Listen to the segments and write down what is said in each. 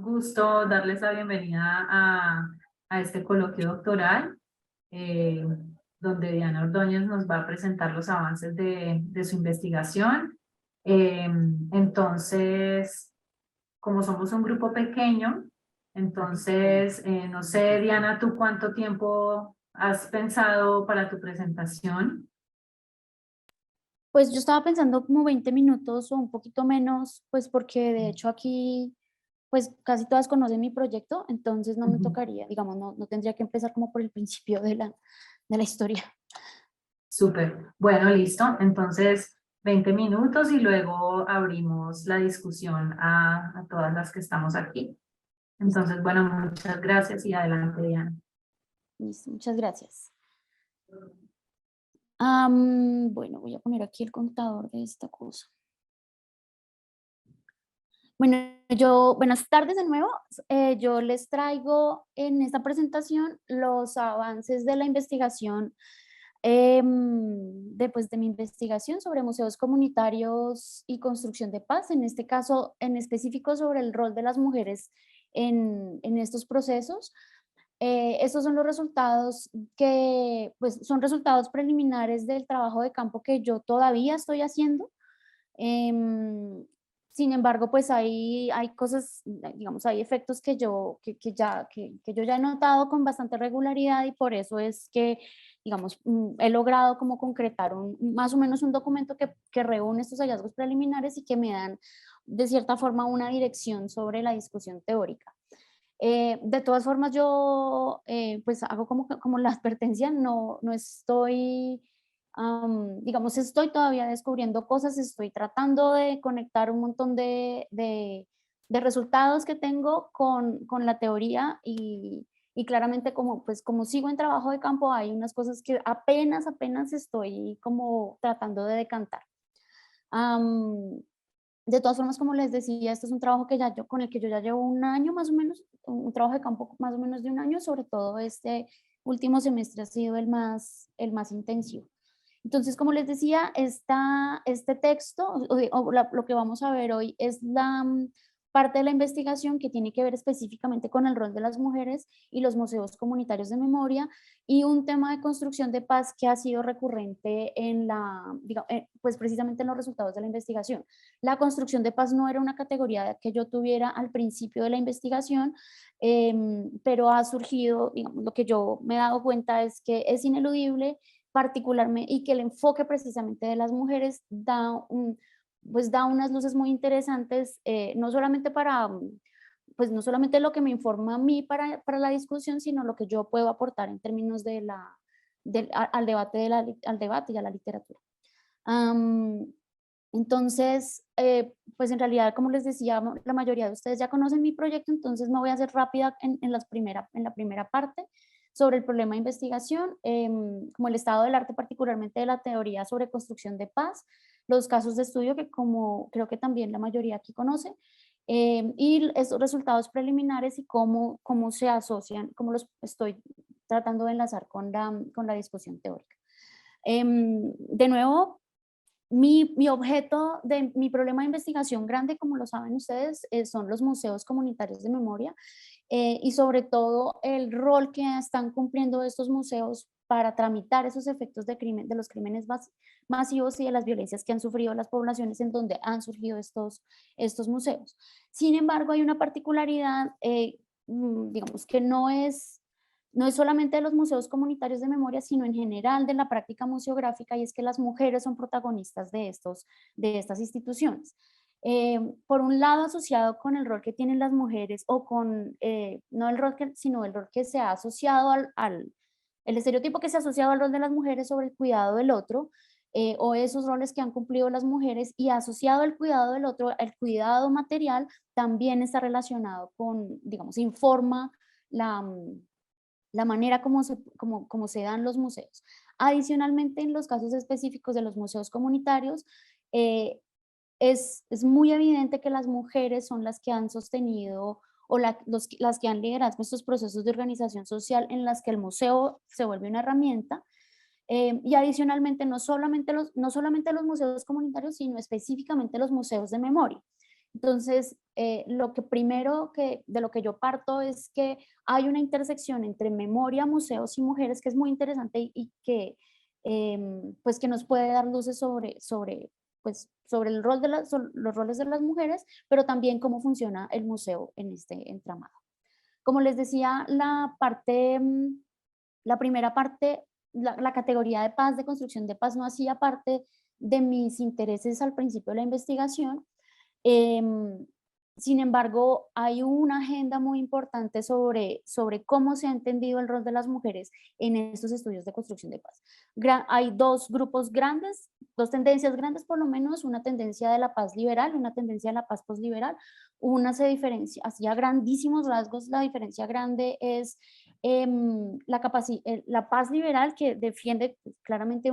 gusto darles la bienvenida a este coloquio doctoral, eh, donde Diana Ordóñez nos va a presentar los avances de su investigación. Eh, entonces, como somos un grupo pequeño, entonces, no sé, Diana, ¿tú cuánto tiempo has pensado para tu presentación? Pues yo estaba pensando como 20 minutos o un poquito menos, pues porque de hecho aquí, pues casi todas conocen mi proyecto, entonces no me Ujú. tocaría, digamos, no tendría que empezar como por el principio de la historia. Súper. Bueno, listo. Entonces, 20 minutos y luego abrimos la discusión a todas las que estamos aquí. Listo, Entonces, bueno, muchas gracias y adelante, Diana. listo, muchas gracias. Bueno, voy a poner aquí el contador de esta cosa. Bueno, buenas tardes de nuevo. Yo les traigo en esta presentación los avances de la investigación, de mi investigación sobre museos comunitarios y construcción de paz, en este caso en específico sobre el rol de las mujeres en estos procesos. Estos son los resultados que, pues, son resultados preliminares del trabajo de campo que yo todavía estoy haciendo. Em, Sin embargo, pues hay cosas, digamos, hay efectos que yo ya he notado con bastante regularidad y por eso es que, digamos, he logrado como concretar más o menos un documento que reúne estos hallazgos preliminares y que me dan de cierta forma una dirección sobre la discusión teórica. De todas formas, yo pues hago como la advertencia, no estoy, digamos, estoy todavía descubriendo cosas, estoy tratando de conectar un montón de resultados que tengo con la teoría y claramente como sigo en trabajo de campo, hay unas cosas que apenas estoy como tratando de decantar. Am, de todas formas, como les decía, este es un trabajo con el que yo ya llevo un año más o menos, un trabajo de campo más o menos de un año, sobre todo este último semestre ha sido el más intensivo. Entonces, como les decía, este texto, lo que vamos a ver hoy es la parte de la investigación que tiene que ver específicamente con el rol de las mujeres y los museos comunitarios de memoria y un tema de construcción de paz que ha sido recurrente pues precisamente en los resultados de la investigación. La construcción de paz no era una categoría que yo tuviera al principio de la investigación, pero ha surgido, digamos, lo que yo me he dado cuenta es que es ineludible particularmente y que el enfoque precisamente de las mujeres pues da unas luces muy interesantes, no solamente pues no solamente lo que me informa a mí para la discusión, sino lo que yo puedo aportar en términos al debate, al debate y a la literatura. Am, entonces, pues en realidad, como les decía, la mayoría de ustedes ya conocen mi proyecto, entonces me voy a hacer rápida en la primera parte sobre el problema de investigación, como el estado del arte, particularmente de la teoría sobre construcción de paz, los casos de estudio que como creo que también la mayoría aquí conoce, y esos resultados preliminares y cómo se asocian, cómo los estoy tratando de enlazar con la discusión teórica. De nuevo, mi objeto de mi problema de investigación grande, como lo saben ustedes, son los museos comunitarios de memoria y sobre todo el rol que están cumpliendo estos museos para tramitar esos efectos de los crímenes masivos y de las violencias que han sufrido las poblaciones en donde han surgido estos museos. Sin embargo, hay una particularidad, digamos, que no es solamente de los museos comunitarios de memoria, sino en general de la práctica museográfica, y es que las mujeres son protagonistas de estas instituciones. Por un lado, asociado con el rol que tienen las mujeres, no el rol sino el rol que se ha asociado el estereotipo que se ha asociado al rol de las mujeres sobre el cuidado del otro, o esos roles que han cumplido las mujeres, y asociado al cuidado del otro, el cuidado material también está relacionado digamos, informa la manera como se dan los museos. Adicionalmente, en los casos específicos de los museos comunitarios, eh, es muy evidente que las mujeres son las que han sostenido o las que han liderado estos procesos de organización social en las que el museo se vuelve una herramienta. Y adicionalmente, no solamente los museos comunitarios, sino específicamente los museos de memoria. Entonces, lo que primero de lo que yo parto es que hay una intersección entre memoria, museos y mujeres que es muy interesante y que, pues que nos puede dar luces pues, sobre el rol los roles de las mujeres, pero también cómo funciona el museo en este entramado. Como les decía, la primera parte, la categoría de paz, de construcción de paz, no hacía parte de mis intereses al principio de la investigación. Em, Sin embargo, hay una agenda muy importante sobre cómo se ha entendido el rol de las mujeres en estos estudios de construcción de paz. Hay dos grupos grandes, dos tendencias grandes por lo menos, una tendencia de la paz liberal, una tendencia de la paz posliberal. Una se diferencia, hacía grandísimos rasgos, la diferencia grande es la paz liberal que defiende claramente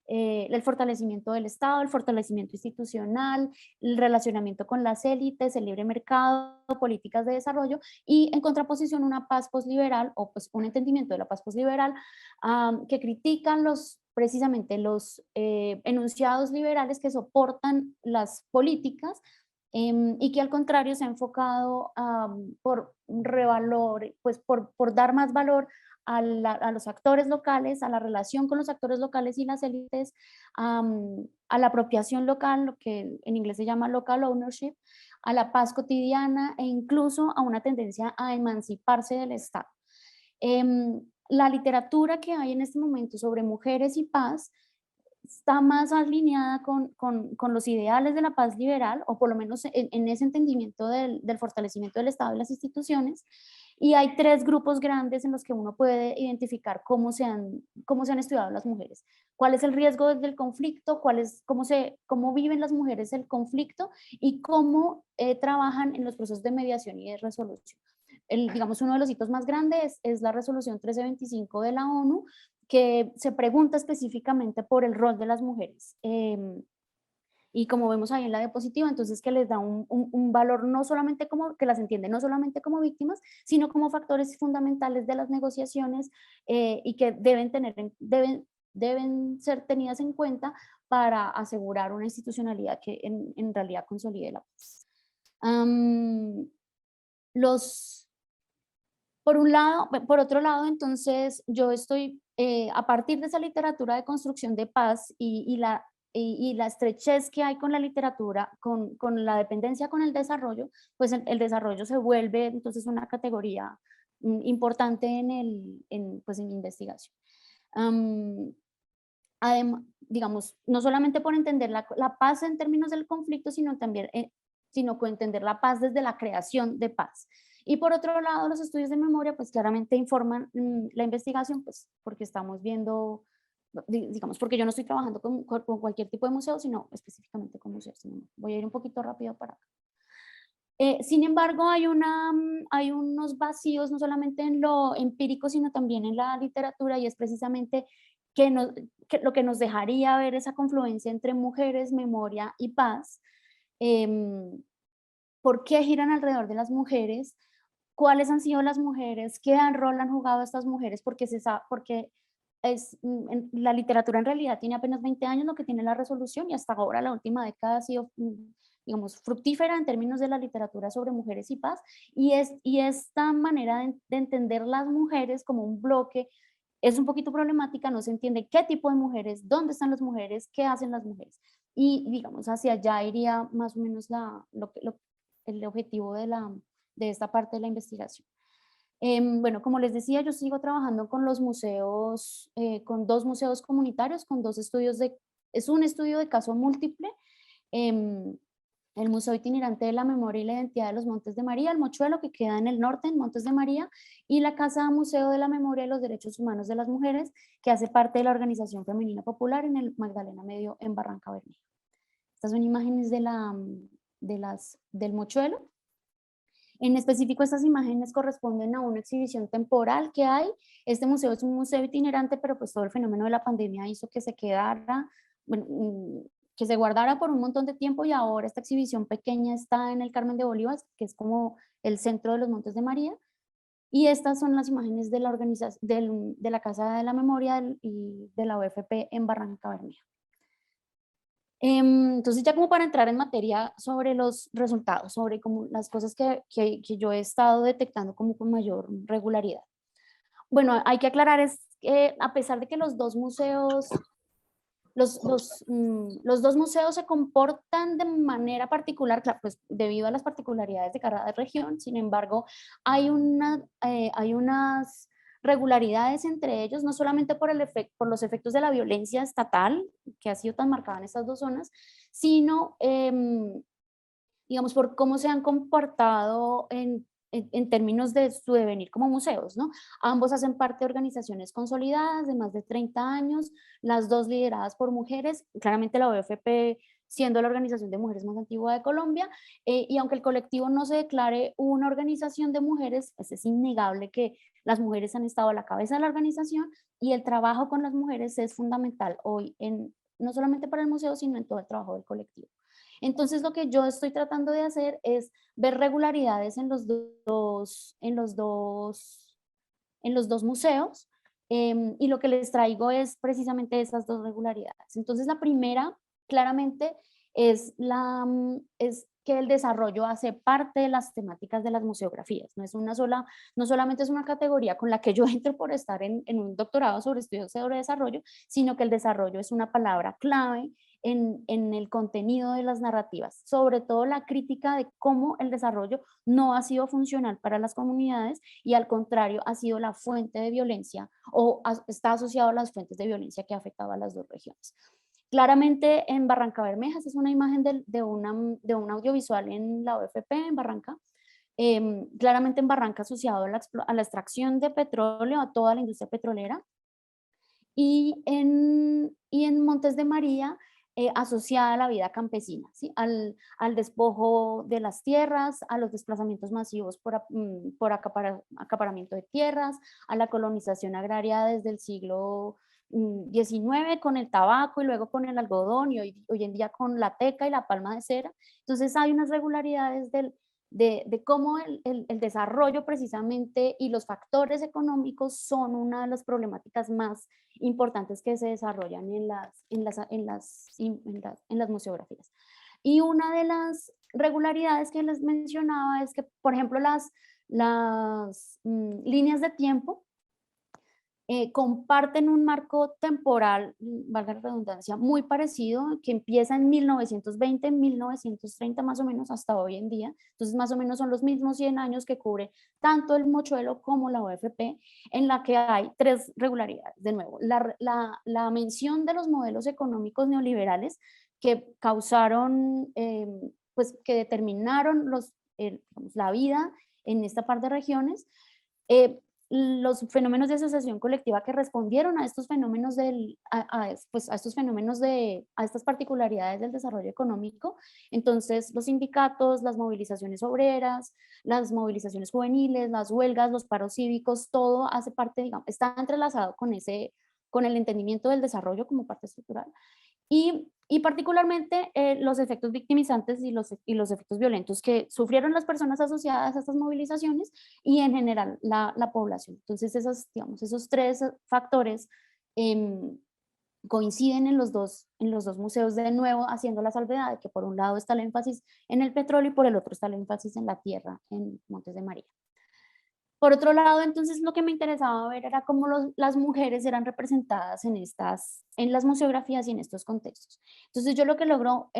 el fortalecimiento del Estado, el fortalecimiento institucional, el relacionamiento con las élites, el libre mercado, políticas de desarrollo, y en contraposición una paz posliberal o pues un entendimiento de la paz posliberal que critican precisamente los enunciados liberales que soportan las políticas y que al contrario se ha enfocado por revalor, pues por dar más valor a los actores locales, a la relación con los actores locales y las élites, a la apropiación local, lo que en inglés se llama local ownership, a la paz cotidiana e incluso a una tendencia a emanciparse del Estado. La literatura que hay en este momento sobre mujeres y paz está más alineada con los ideales de la paz liberal, o por lo menos en ese entendimiento del fortalecimiento del Estado y las instituciones, y hay tres grupos grandes en los que uno puede identificar cómo se han estudiado las mujeres. ¿Cuál es el riesgo del conflicto? ¿Cómo viven las mujeres el conflicto? Y cómo trabajan en los procesos de mediación y de resolución. Digamos, uno de los hitos más grandes es la resolución 1325 de la ONU, que se pregunta específicamente por el rol de las mujeres. Y como vemos ahí en la diapositiva, entonces que les da un valor no solamente como, que las entiende no solamente como víctimas, sino como factores fundamentales de las negociaciones y que deben ser tenidas en cuenta para asegurar una institucionalidad que en realidad consolide la paz. Los por otro lado, entonces, yo estoy, a partir de esa literatura de construcción de paz y la estrechez que hay con la literatura, con la dependencia con el desarrollo, pues el desarrollo se vuelve entonces una categoría importante pues, en mi investigación. Digamos, no solamente por entender la paz en términos del conflicto, sino también sino con entender la paz desde la creación de paz. Y por otro lado, los estudios de memoria, pues claramente informan la investigación, pues porque estamos viendo, digamos, porque yo no estoy trabajando con cualquier tipo de museo, sino específicamente con museos. Voy a ir un poquito rápido para acá. Sin embargo, hay unos vacíos, no solamente en lo empírico, sino también en la literatura, y es precisamente lo que nos dejaría ver esa confluencia entre mujeres, memoria y paz. Em, ¿Por qué giran alrededor de las mujeres? ¿Cuáles han sido las mujeres? ¿Qué rol han jugado estas mujeres? Porque la literatura en realidad tiene apenas 20 años lo que tiene la resolución, y hasta ahora la última década ha sido, digamos, fructífera en términos de la literatura sobre mujeres y paz, y esta manera de entender las mujeres como un bloque es un poquito problemática. No se entiende qué tipo de mujeres, dónde están las mujeres, qué hacen las mujeres, y digamos hacia allá iría más o menos el objetivo de esta parte de la investigación. Bueno, como les decía, yo sigo trabajando con los museos, con dos museos comunitarios, con dos estudios es un estudio de caso múltiple. em, el Museo Itinerante de la Memoria y la Identidad de los Montes de María, el Mochuelo, que queda en el norte, en Montes de María, y la Casa Museo de la Memoria y los Derechos Humanos de las Mujeres, que hace parte de la Organización Femenina Popular en el Magdalena Medio, en Barranca Bermeja. Estas son imágenes del Mochuelo. En específico, estas imágenes corresponden a una exhibición temporal que hay. Este museo es un museo itinerante, pero pues todo el fenómeno de la pandemia hizo que se quedara, bueno, que se guardara por un montón de tiempo, y ahora esta exhibición pequeña está en el Carmen de Bolívar, que es como el centro de los Montes de María. Y estas son las imágenes de la organización de la Casa de la Memoria y de la OFP en Barranca Bermeja. Entonces ya como para entrar en materia sobre los resultados, sobre como las cosas que yo he estado detectando como con mayor regularidad. Bueno, hay que aclarar es que a pesar de que los dos museos los dos museos se comportan de manera particular, claro, pues debido a las particularidades de cada región. Sin embargo, hay unas regularidades entre ellos, no solamente por los efectos de la violencia estatal, que ha sido tan marcada en estas dos zonas, sino digamos, por cómo se han comportado en términos de su devenir como museos, ¿no? Ambos hacen parte de organizaciones consolidadas de más de 30 años, las dos lideradas por mujeres, claramente la OFP siendo la organización de mujeres más antigua de Colombia, y aunque el colectivo no se declare una organización de mujeres, pues es innegable que las mujeres han estado a la cabeza de la organización y el trabajo con las mujeres es fundamental hoy, no solamente para el museo, sino en todo el trabajo del colectivo. Entonces, lo que yo estoy tratando de hacer es ver regularidades en los dos museos, y lo que les traigo es precisamente esas dos regularidades. Entonces, la primera, claramente, es que el desarrollo hace parte de las temáticas de las museografías. No solamente es una categoría con la que yo entro por estar en un doctorado sobre estudios sobre desarrollo, sino que el desarrollo es una palabra clave en el contenido de las narrativas, sobre todo la crítica de cómo el desarrollo no ha sido funcional para las comunidades y al contrario ha sido la fuente de violencia o está asociado a las fuentes de violencia que ha afectado a las dos regiones. Claramente en Barranca Bermeja, esa es una imagen de un audiovisual en la OFP en Barranca, claramente en Barranca asociado a la extracción de petróleo, a toda la industria petrolera, y en Montes de María, asociada a la vida campesina, ¿sí? Al despojo de las tierras, a los desplazamientos masivos por acaparamiento de tierras, a la colonización agraria desde el siglo XIX con el tabaco y luego con el algodón y hoy en día con la teca y la palma de cera. Entonces hay unas regularidades de cómo el desarrollo precisamente y los factores económicos son una de las problemáticas más importantes que se desarrollan en las museografías. Y una de las regularidades que les mencionaba es que, por ejemplo, las líneas de tiempo comparten un marco temporal, valga la redundancia, muy parecido, que empieza en 1920, 1930 más o menos hasta hoy en día. Entonces más o menos son los mismos 100 años que cubre tanto el Mochuelo como la OFP, en la que hay tres regularidades. De nuevo, la mención de los modelos económicos neoliberales que causaron, pues que determinaron la vida en esta parte de regiones, eh, los fenómenos de asociación colectiva que respondieron a estos fenómenos pues a estos fenómenos a estas particularidades del desarrollo económico. Entonces, los sindicatos, las movilizaciones obreras, las movilizaciones juveniles, las huelgas, los paros cívicos, todo hace parte, digamos, está entrelazado con el entendimiento del desarrollo como parte estructural. Y particularmente los efectos victimizantes y los efectos violentos que sufrieron las personas asociadas a estas movilizaciones y en general la población. Entonces digamos, esos tres factores coinciden en los dos museos, de nuevo haciendo la salvedad de que por un lado está el énfasis en el petróleo y por el otro está el énfasis en la tierra en Montes de María. Por otro lado, entonces lo que me interesaba ver era cómo las mujeres eran representadas en las museografías y en estos contextos. Entonces yo lo que logro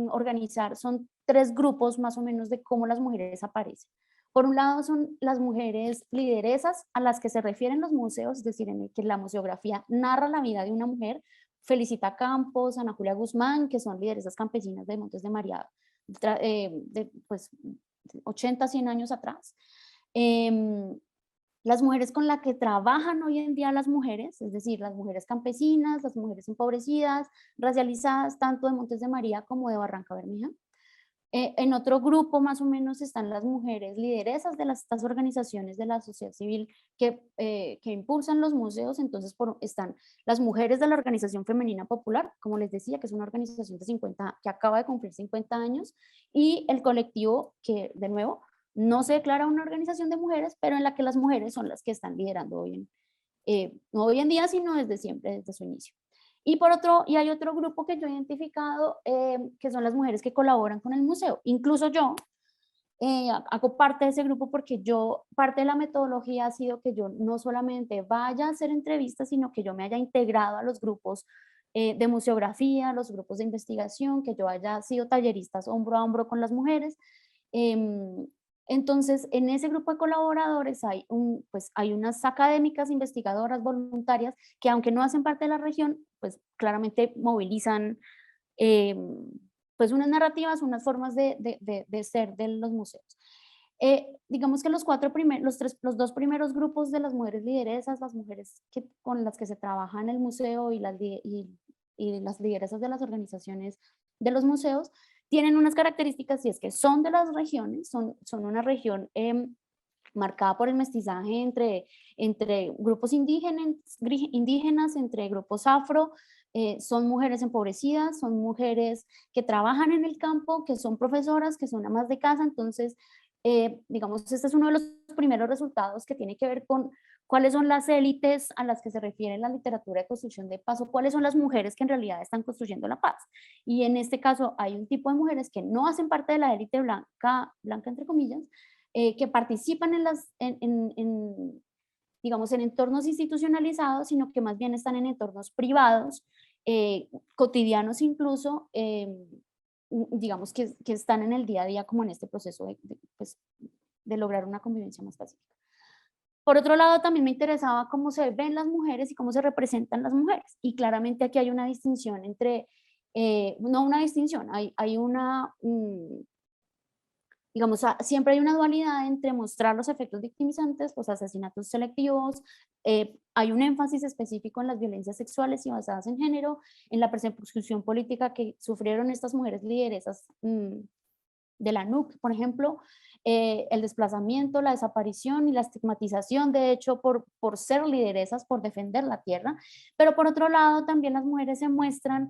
organizar son tres grupos más o menos de cómo las mujeres aparecen. Por un lado son las mujeres lideresas a las que se refieren los museos, es decir, en el que la museografía narra la vida de una mujer. Felicita Campos, Ana Julia Guzmán, que son lideresas campesinas de Montes de María, pues 80, 100 años atrás. Las mujeres con las que trabajan hoy en día las mujeres, es decir, las mujeres campesinas, las mujeres empobrecidas, racializadas, tanto de Montes de María como de Barranca Bermeja. En otro grupo más o menos están las mujeres lideresas de estas organizaciones de la sociedad civil que impulsan los museos. Entonces están las mujeres de la Organización Femenina Popular, como les decía, que es una organización que acaba de cumplir 50 años, y el colectivo que, de nuevo, no se declara una organización de mujeres, pero en la que las mujeres son las que están liderando no hoy en día, sino desde siempre, desde su inicio. Y hay otro grupo que yo he identificado, que son las mujeres que colaboran con el museo. Incluso yo hago parte de ese grupo porque parte de la metodología ha sido que yo no solamente vaya a hacer entrevistas, sino que yo me haya integrado a los grupos de museografía, los grupos de investigación, que yo haya sido talleristas hombro a hombro con las mujeres. Em, entonces, en ese grupo de colaboradores pues hay unas académicas, investigadoras, voluntarias, que aunque no hacen parte de la región, pues claramente movilizan pues unas narrativas, unas formas de ser de los museos. Digamos que los dos primeros grupos de las mujeres lideresas, las mujeres con las que se trabaja en el museo y las lideresas de las organizaciones de los museos, tienen unas características y es que son de las regiones, son una región marcada por el mestizaje entre grupos indígenas, entre grupos afro, son mujeres empobrecidas, son mujeres que trabajan en el campo, que son profesoras, que son amas de casa. Entonces, digamos, este es uno de los primeros resultados que tiene que ver con cuáles son las élites a las que se refiere la literatura de construcción de paz, o cuáles son las mujeres que en realidad están construyendo la paz. Y en este caso hay un tipo de mujeres que no hacen parte de la élite blanca entre comillas, que participan digamos, en entornos institucionalizados, sino que más bien están en entornos privados, cotidianos incluso, digamos que están en el día a día como en este proceso pues, de lograr una convivencia más pacífica. Por otro lado, también me interesaba cómo se ven las mujeres y cómo se representan las mujeres. Y claramente aquí hay una distinción no una distinción, hay una, digamos, siempre hay una dualidad entre mostrar los efectos victimizantes, los asesinatos selectivos, hay un énfasis específico en las violencias sexuales y basadas en género, en la persecución política que sufrieron estas mujeres lideresas de la NUC, por ejemplo, el desplazamiento, la desaparición y la estigmatización, de hecho, por ser lideresas, por defender la tierra. Pero por otro lado, también las mujeres se muestra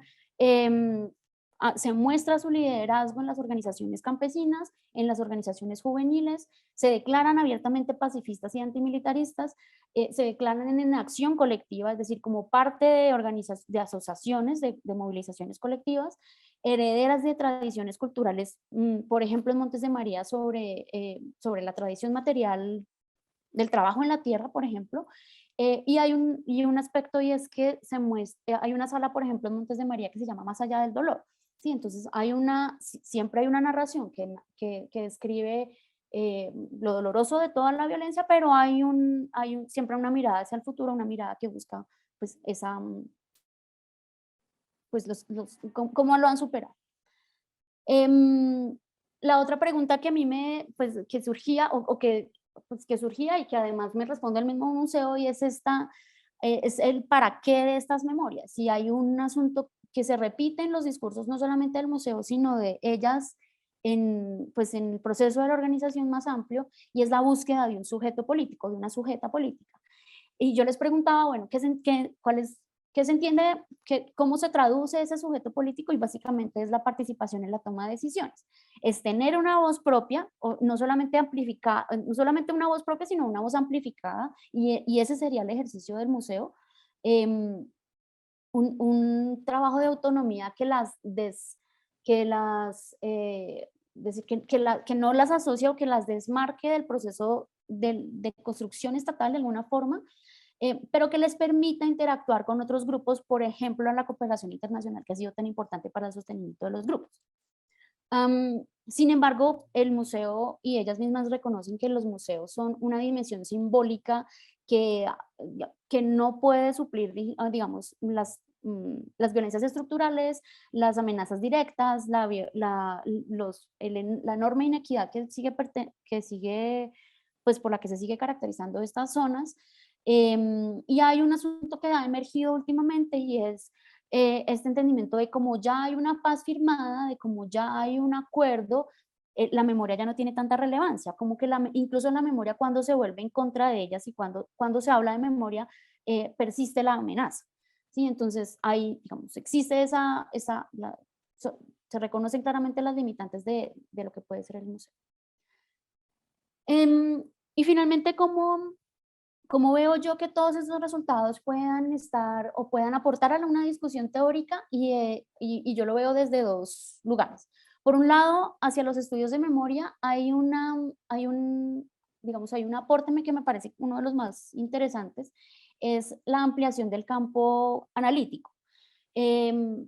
su liderazgo en las organizaciones campesinas, en las organizaciones juveniles, se declaran abiertamente pacifistas y antimilitaristas, se declaran en acción colectiva, es decir, como parte de asociaciones, de movilizaciones colectivas, herederas de tradiciones culturales, por ejemplo, en Montes de María sobre la tradición material del trabajo en la tierra, por ejemplo. Y hay un aspecto, y es que hay una sala, por ejemplo, en Montes de María que se llama Más allá del dolor. Sí, entonces siempre hay una narración que describe lo doloroso de toda la violencia, pero siempre una mirada hacia el futuro, una mirada que busca pues pues cómo lo han superado. La otra pregunta que a mí pues, que surgía, pues, que surgía y que además me responde el mismo museo, y es es el para qué de estas memorias. Si hay un asunto que se repite en los discursos, no solamente del museo, sino de ellas pues, en el proceso de la organización más amplio, y es la búsqueda de un sujeto político, de una sujeta política. Y yo les preguntaba, bueno, ¿qué se entiende, cómo se traduce ese sujeto político? Y básicamente es la participación en la toma de decisiones. Es tener una voz propia, o no solamente amplificada, no solamente una voz propia, sino una voz amplificada, y ese sería el ejercicio del museo. Un trabajo de autonomía que no las asocia o que las desmarque del proceso de construcción estatal de alguna forma, pero que les permita interactuar con otros grupos, por ejemplo, en la cooperación internacional que ha sido tan importante para el sostenimiento de los grupos. Sin embargo, el museo y ellas mismas reconocen que los museos son una dimensión simbólica que no puede suplir, digamos, las violencias estructurales, las amenazas directas, la enorme inequidad pues por la que se sigue caracterizando estas zonas. Y hay un asunto que ha emergido últimamente, y es este entendimiento de cómo ya hay una paz firmada, de cómo ya hay un acuerdo, la memoria ya no tiene tanta relevancia, como que incluso la memoria, cuando se vuelve en contra de ellas y cuando se habla de memoria, persiste la amenaza. ¿Sí? Entonces digamos, existe se reconocen claramente las limitantes de lo que puede ser el museo. Y finalmente, ¿Cómo veo yo que todos esos resultados puedan estar o puedan aportar a una discusión teórica? Y yo lo veo desde dos lugares. Por un lado, hacia los estudios de memoria digamos, hay un aporte que me parece uno de los más interesantes, es la ampliación del campo analítico.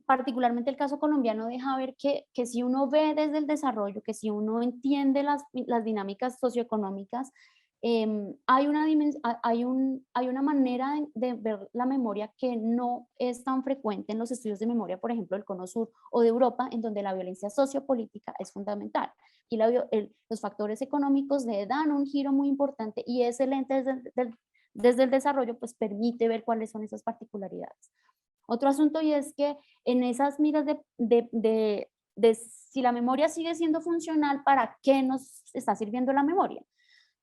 Particularmente el caso colombiano deja ver que si uno ve desde el desarrollo, que si uno entiende las dinámicas socioeconómicas, hay una manera de ver la memoria que no es tan frecuente en los estudios de memoria, por ejemplo, del Cono Sur o de Europa, en donde la violencia sociopolítica es fundamental. Y los factores económicos le dan un giro muy importante y ese lente desde el desarrollo pues permite ver cuáles son esas particularidades. Otro asunto, y es que en esas miras de si la memoria sigue siendo funcional, ¿para qué nos está sirviendo la memoria?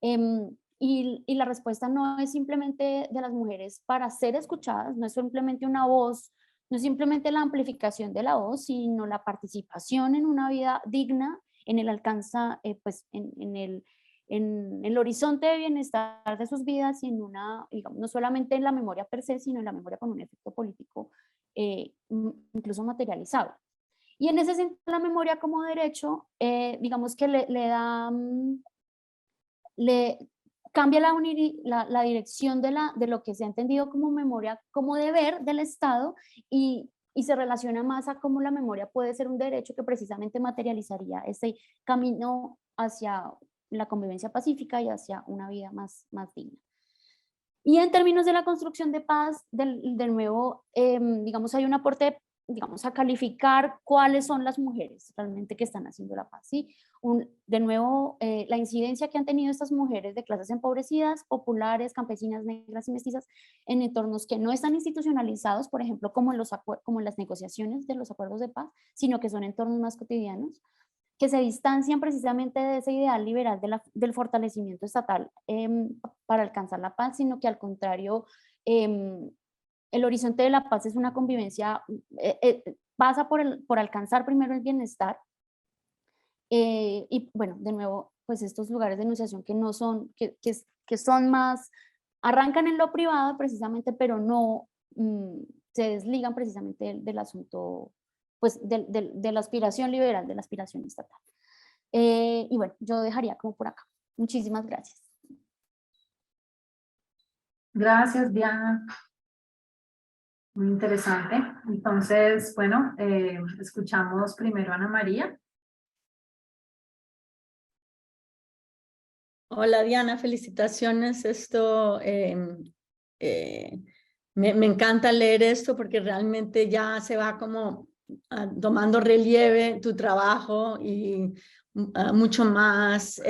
Y la respuesta no es simplemente de las mujeres para ser escuchadas, no es simplemente una voz, no es simplemente la amplificación de la voz, sino la participación en una vida digna, en el pues en el horizonte de bienestar de sus vidas y digamos, no solamente en la memoria per se, sino en la memoria con un efecto político incluso materializable. Y en ese sentido, la memoria como derecho, digamos que le cambia la dirección de lo que se ha entendido como memoria, como deber del Estado, y se relaciona más a cómo la memoria puede ser un derecho que precisamente materializaría ese camino hacia la convivencia pacífica y hacia una vida más digna. Y en términos de la construcción de paz, de nuevo, digamos, hay un aporte, digamos, a calificar cuáles son las mujeres realmente que están haciendo la paz, ¿sí? De nuevo, la incidencia que han tenido estas mujeres de clases empobrecidas, populares, campesinas, negras y mestizas, en entornos que no están institucionalizados, por ejemplo, como en las negociaciones de los acuerdos de paz, sino que son entornos más cotidianos, que se distancian precisamente de ese ideal liberal del fortalecimiento estatal para alcanzar la paz, sino que al contrario, el horizonte de la paz es una convivencia, pasa por alcanzar primero el bienestar, y bueno, de nuevo, pues estos lugares de enunciación que no son, que son más, arrancan en lo privado precisamente, pero no se desligan precisamente del asunto, pues de la aspiración liberal, de la aspiración estatal. Y bueno, yo dejaría como por acá. Muchísimas gracias. Gracias, Diana. Muy interesante. Entonces, bueno, escuchamos primero a Ana María. Hola Diana, felicitaciones. Me encanta leer esto porque realmente ya se va como tomando relieve tu trabajo y mucho más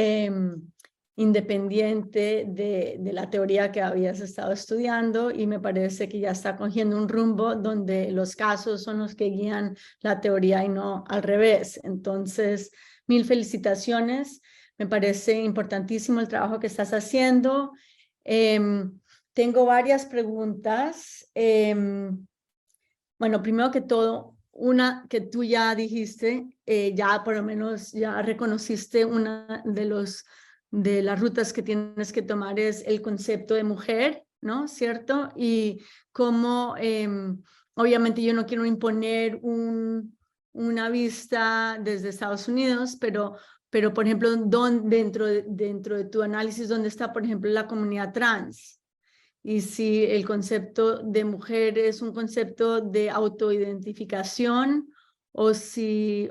independiente de la teoría que habías estado estudiando, y me parece que ya está cogiendo un rumbo donde los casos son los que guían la teoría y no al revés. Entonces, mil felicitaciones. Me parece importantísimo el trabajo que estás haciendo. Tengo varias preguntas. Bueno, primero que todo, una que tú ya dijiste, ya por lo menos ya reconociste una de las rutas que tienes que tomar es el concepto de mujer, ¿no? ¿Cierto? Y cómo, obviamente yo no quiero imponer una vista desde Estados Unidos, pero por ejemplo, dentro de tu análisis, ¿dónde está, por ejemplo, la comunidad trans? Y si el concepto de mujer es un concepto de autoidentificación, o si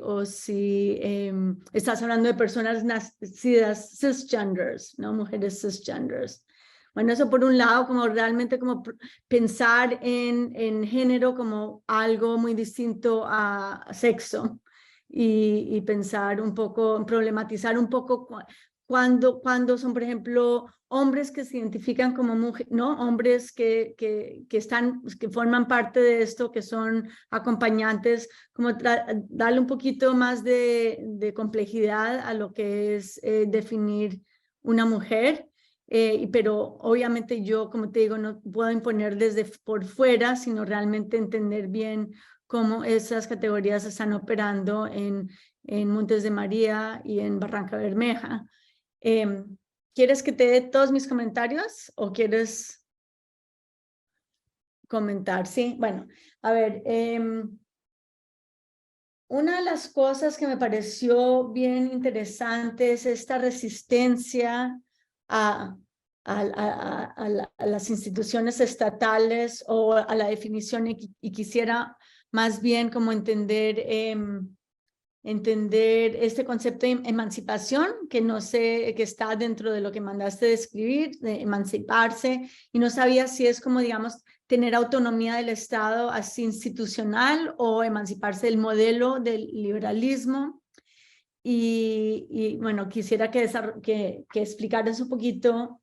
estás hablando de personas nacidas cisgenders, ¿no? Mujeres cisgenders. Bueno, eso por un lado, como realmente como pensar en género como algo muy distinto a sexo, y pensar un poco, problematizar un poco cuando son, por ejemplo, hombres que se identifican como mujeres, ¿no? Hombres que forman parte de esto, que son acompañantes, como darle un poquito más de complejidad a lo que es definir una mujer. Pero obviamente yo, como te digo, no puedo imponer desde por fuera, sino realmente entender bien cómo esas categorías están operando en Montes de María y en Barranca Bermeja. ¿Quieres que te dé todos mis comentarios o quieres comentar? Sí, bueno, a ver, una de las cosas que me pareció bien interesante es esta resistencia a las instituciones estatales o a la definición y quisiera más bien como entender este concepto de emancipación, que no sé, que está dentro de lo que mandaste describir, de emanciparse, y no sabía si es como, digamos, tener autonomía del Estado así institucional o emanciparse del modelo del liberalismo. Y bueno, quisiera que explicaras un poquito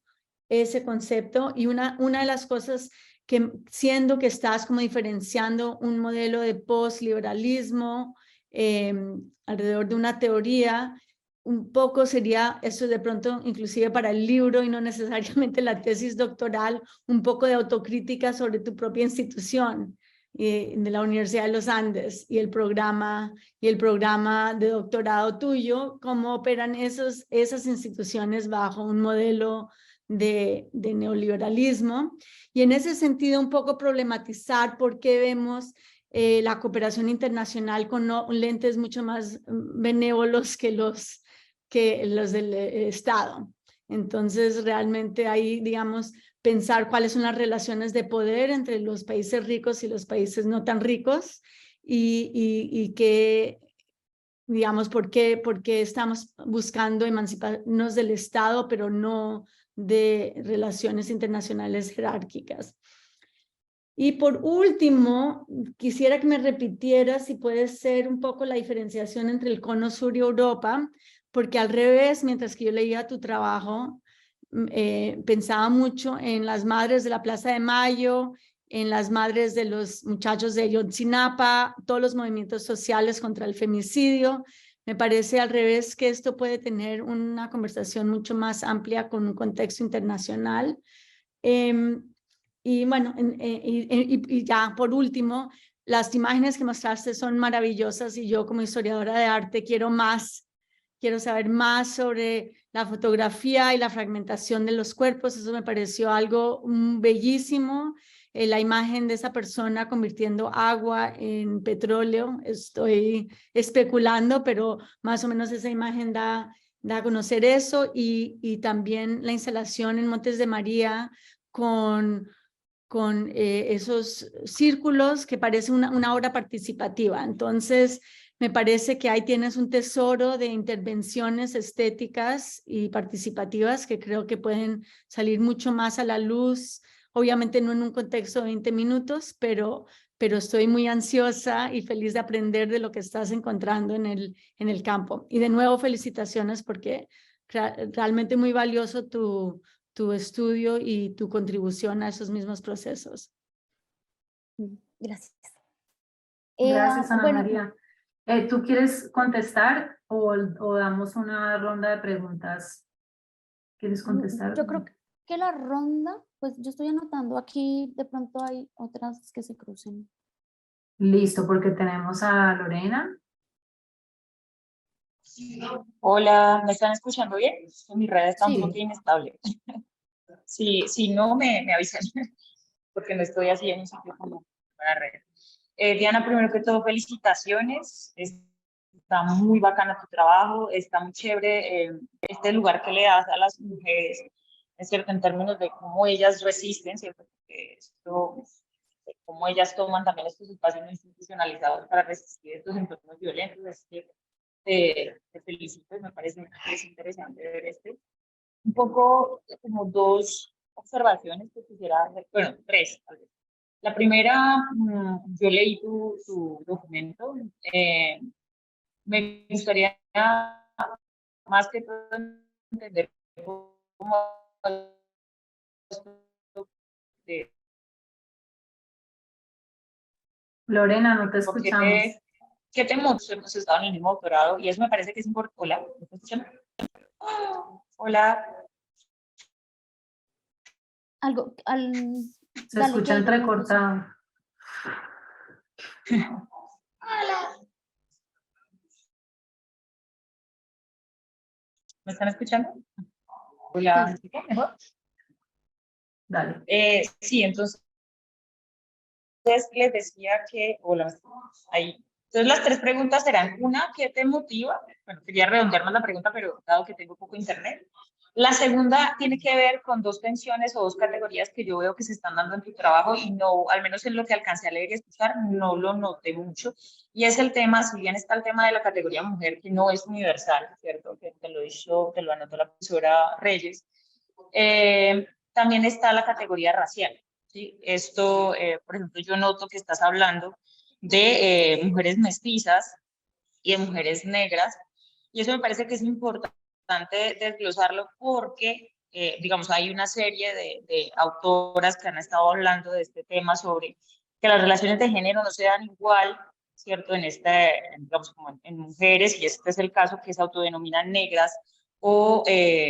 ese concepto. Y una de las cosas que, siendo que estás como diferenciando un modelo de postliberalismo alrededor de una teoría, un poco sería eso de pronto, inclusive para el libro y no necesariamente la tesis doctoral, un poco de autocrítica sobre tu propia institución de la Universidad de los Andes y el programa de doctorado tuyo, cómo operan esas instituciones bajo un modelo de neoliberalismo. Y en ese sentido, un poco problematizar por qué vemos la cooperación internacional con lentes mucho más benévolos que los del Estado. Entonces, realmente ahí, digamos, pensar cuáles son las relaciones de poder entre los países ricos y los países no tan ricos y que, digamos, por qué estamos buscando emanciparnos del Estado, pero no de relaciones internacionales jerárquicas. Y por último, quisiera que me repitieras si puede ser un poco la diferenciación entre el Cono Sur y Europa, porque al revés, mientras que yo leía tu trabajo, pensaba mucho en las madres de la Plaza de Mayo, en las madres de los muchachos de Ayotzinapa, todos los movimientos sociales contra el femicidio. Me parece al revés que esto puede tener una conversación mucho más amplia con un contexto internacional. Y bueno, y ya por último, las imágenes que mostraste son maravillosas y yo como historiadora de arte quiero saber más sobre la fotografía y la fragmentación de los cuerpos. Eso me pareció algo bellísimo. La imagen de esa persona convirtiendo agua en petróleo. Estoy especulando, pero más o menos esa imagen da a conocer eso y también la instalación en Montes de María con esos círculos que parece una obra participativa. Entonces, me parece que ahí tienes un tesoro de intervenciones estéticas y participativas que creo que pueden salir mucho más a la luz, obviamente no en un contexto de 20 minutos, pero estoy muy ansiosa y feliz de aprender de lo que estás encontrando en el campo. Y de nuevo, felicitaciones porque realmente muy valioso tu estudio y tu contribución a esos mismos procesos. Gracias. Gracias, Ana Bueno, María. ¿Tú quieres contestar o damos una ronda de preguntas? ¿Quieres contestar? yo creo que la ronda, pues yo estoy anotando aquí, de pronto hay otras que se crucen. Listo, porque tenemos a Lorena. Hola, ¿me están escuchando bien? Mi red está un Sí. poco inestable. Si no, me avisan, porque no estoy así en un sitio como para red. Diana, primero que todo, felicitaciones. Está muy bacana tu trabajo, está muy chévere este lugar que le das a las mujeres, es cierto, en términos de cómo ellas resisten, ¿cierto? Porque esto, cómo ellas toman también estos espacios institucionalizados para resistir estos entornos violentos. Es que te felicito, me parece interesante ver un poco como dos observaciones que quisiera hacer, bueno, tres tal vez. La primera, yo leí tu documento, me gustaría más que todo entender cómo Lorena, no te escuchamos. ¿Qué te motivó? Hemos estado en el mismo doctorado y eso me parece que es importante. Hola, ¿me estás escuchando? Hola. Algo, Se dale, escucha Jay, entrecortado. Hola. ¿Me están escuchando? ¿Ya Sí. me explico mejor? Dale. Sí, entonces les decía que, hola, ahí. Entonces las tres preguntas serán, una, ¿qué te motiva? Bueno, quería redondear más la pregunta, pero dado que tengo poco internet. La segunda tiene que ver con dos tensiones o dos categorías que yo veo que se están dando en tu trabajo y no, al menos en lo que alcancé a leer y escuchar, no lo noté mucho. Y es el tema, si bien está el tema de la categoría mujer, que no es universal, ¿cierto? Que te lo anotó la profesora Reyes. También está la categoría racial. ¿Sí? Esto, por ejemplo, yo noto que estás hablando de mujeres mestizas y de mujeres negras, y eso me parece que es importante desglosarlo porque, digamos, hay una serie de autoras que han estado hablando de este tema sobre que las relaciones de género no se dan igual, ¿cierto? Digamos, como en mujeres, y este es el caso, que se autodenominan negras o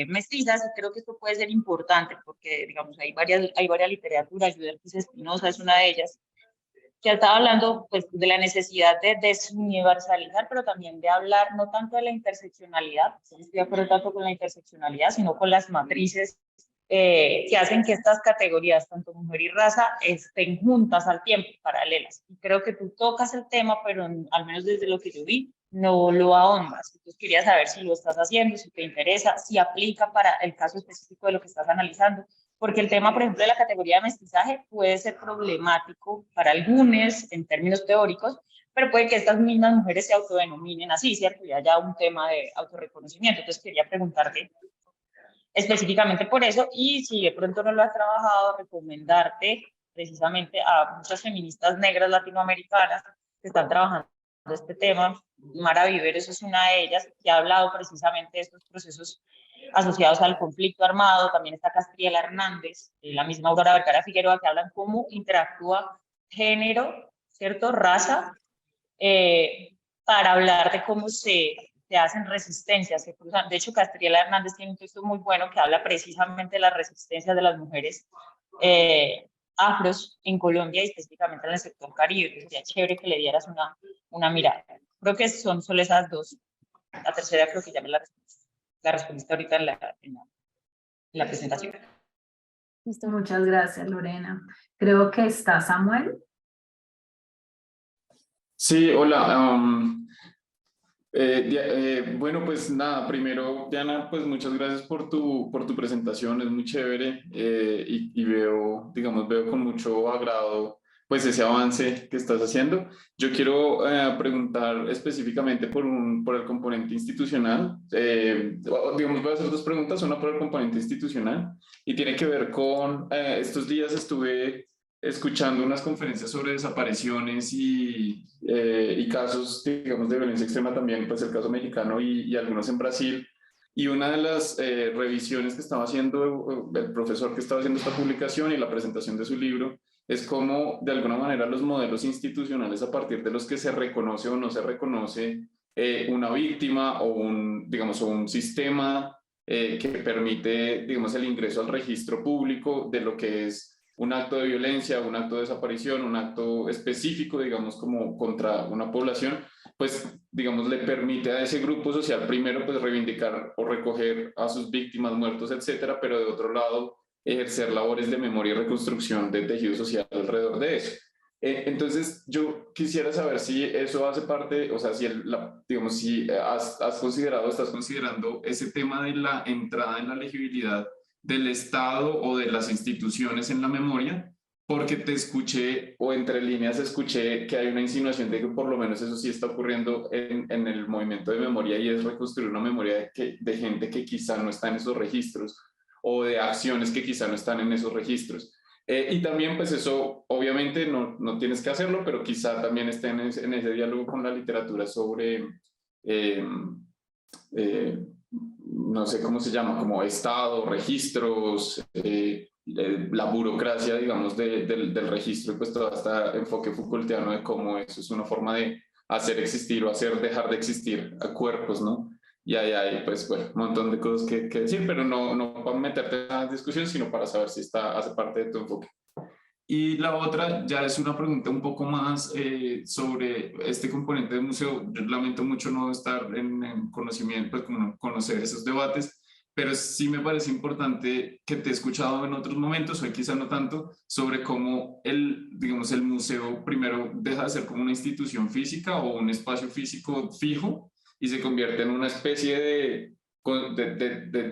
mestizas, y creo que esto puede ser importante porque, digamos, hay varias literaturas, Judith Espinosa es una de ellas, que estaba hablando pues, de la necesidad de desuniversalizar, pero también de hablar no tanto de la interseccionalidad, no estoy de acuerdo tanto con la interseccionalidad, sino con las matrices que hacen que estas categorías, tanto mujer y raza, estén juntas al tiempo, paralelas. Y creo que tú tocas el tema, pero al menos desde lo que yo vi, no lo ahondas. Entonces quería saber si lo estás haciendo, si te interesa, si aplica para el caso específico de lo que estás analizando, porque el tema, por ejemplo, de la categoría de mestizaje puede ser problemático para algunos en términos teóricos, pero puede que estas mismas mujeres se autodenominen así, ¿cierto? Y haya un tema de autorreconocimiento. Entonces quería preguntarte específicamente por eso, y si de pronto no lo has trabajado, recomendarte precisamente a muchas feministas negras latinoamericanas que están trabajando este tema. Mara Viveros es una de ellas, que ha hablado precisamente de estos procesos asociados al conflicto armado. También está Castriela Hernández, la misma Aurora Vergara Figueroa, que hablan cómo interactúa género, ¿cierto? Raza, para hablar de cómo se hacen resistencias, se cruzan. De hecho, Castriela Hernández tiene un texto muy bueno que habla precisamente de las resistencias de las mujeres afros en Colombia y específicamente en el sector Caribe. Sería chévere que le dieras una mirada. Creo que son solo esas dos. La tercera creo que ya me la respondiste ahorita en la presentación. Listo. Muchas gracias, Lorena. Creo que está Samuel. Sí, hola. Bueno, pues nada, primero, Diana, pues muchas gracias por tu presentación, es muy chévere y veo con mucho agrado pues ese avance que estás haciendo. Yo quiero preguntar específicamente por el componente institucional. Voy a hacer dos preguntas, una por el componente institucional y tiene que ver con, estos días estuve escuchando unas conferencias sobre desapariciones y casos, digamos, de violencia extrema también, pues el caso mexicano y algunos en Brasil. Y una de las revisiones que estaba haciendo el profesor que estaba haciendo esta publicación y la presentación de su libro es cómo, de alguna manera, los modelos institucionales a partir de los que se reconoce o no se reconoce una víctima o un sistema que permite, digamos, el ingreso al registro público de lo que es un acto de violencia, un acto de desaparición, un acto específico, digamos, como contra una población, pues, digamos, le permite a ese grupo social primero, pues, reivindicar o recoger a sus víctimas, muertos, etcétera, pero de otro lado, ejercer labores de memoria y reconstrucción de tejido social alrededor de eso. Entonces, yo quisiera saber si eso hace parte, o sea, digamos, si estás considerando ese tema de la entrada en la legibilidad del Estado o de las instituciones en la memoria, porque te escuché, o entre líneas escuché que hay una insinuación de que por lo menos eso sí está ocurriendo en el movimiento de memoria, y es reconstruir una memoria de gente que quizá no está en esos registros, o de acciones que quizá no están en esos registros. Y también, pues eso, obviamente no tienes que hacerlo, pero quizá también esté en ese diálogo con la literatura sobre... Eh, eh, no sé cómo se llama, como estado, registros, la burocracia, digamos, del registro, pues todo este enfoque Foucaultiano de cómo eso es una forma de hacer existir o dejar de existir a cuerpos, ¿no? Y ahí hay, pues, bueno, un montón de cosas que decir, pero no para meterte en la discusión, sino para saber si hace parte de tu enfoque. Y la otra ya es una pregunta un poco más sobre este componente del museo. Yo lamento mucho no estar en conocimiento, pues, conocer esos debates, pero sí me parece importante que te he escuchado en otros momentos, hoy quizá no tanto, sobre cómo digamos, el museo primero deja de ser como una institución física o un espacio físico fijo y se convierte en una especie de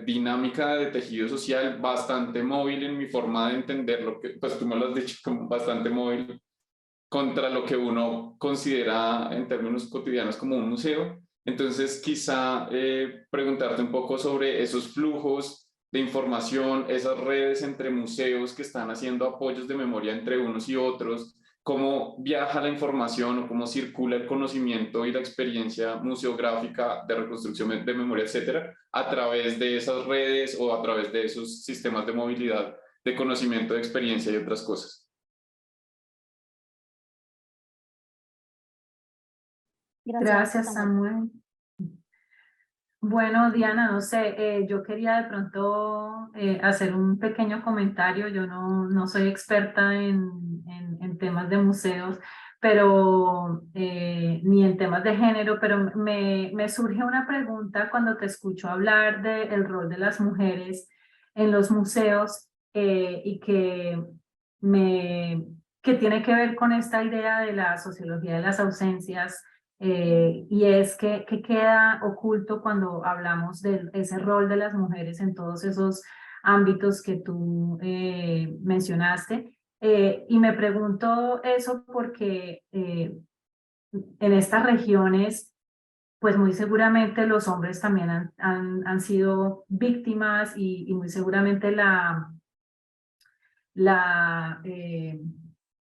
dinámica de tejido social bastante móvil en mi forma de entender lo que, pues tú me lo has dicho, como bastante móvil contra lo que uno considera en términos cotidianos como un museo. Entonces, quizá preguntarte un poco sobre esos flujos de información, esas redes entre museos que están haciendo apoyos de memoria entre unos y otros, cómo viaja la información o cómo circula el conocimiento y la experiencia museográfica de reconstrucción de memoria, etcétera, a través de esas redes o a través de esos sistemas de movilidad, de conocimiento, de experiencia y otras cosas. Gracias, Samuel. Samuel. Bueno, Diana, no sé, yo quería de pronto hacer un pequeño comentario. Yo no soy experta en temas de museos, pero ni en temas de género, pero me surge una pregunta cuando te escucho hablar del rol de las mujeres en los museos y me, que tiene que ver con esta idea de la sociología de las ausencias. Y es que queda oculto cuando hablamos de ese rol de las mujeres en todos esos ámbitos que tú mencionaste. Y me pregunto eso porque en estas regiones, pues muy seguramente los hombres también han sido víctimas y muy seguramente la,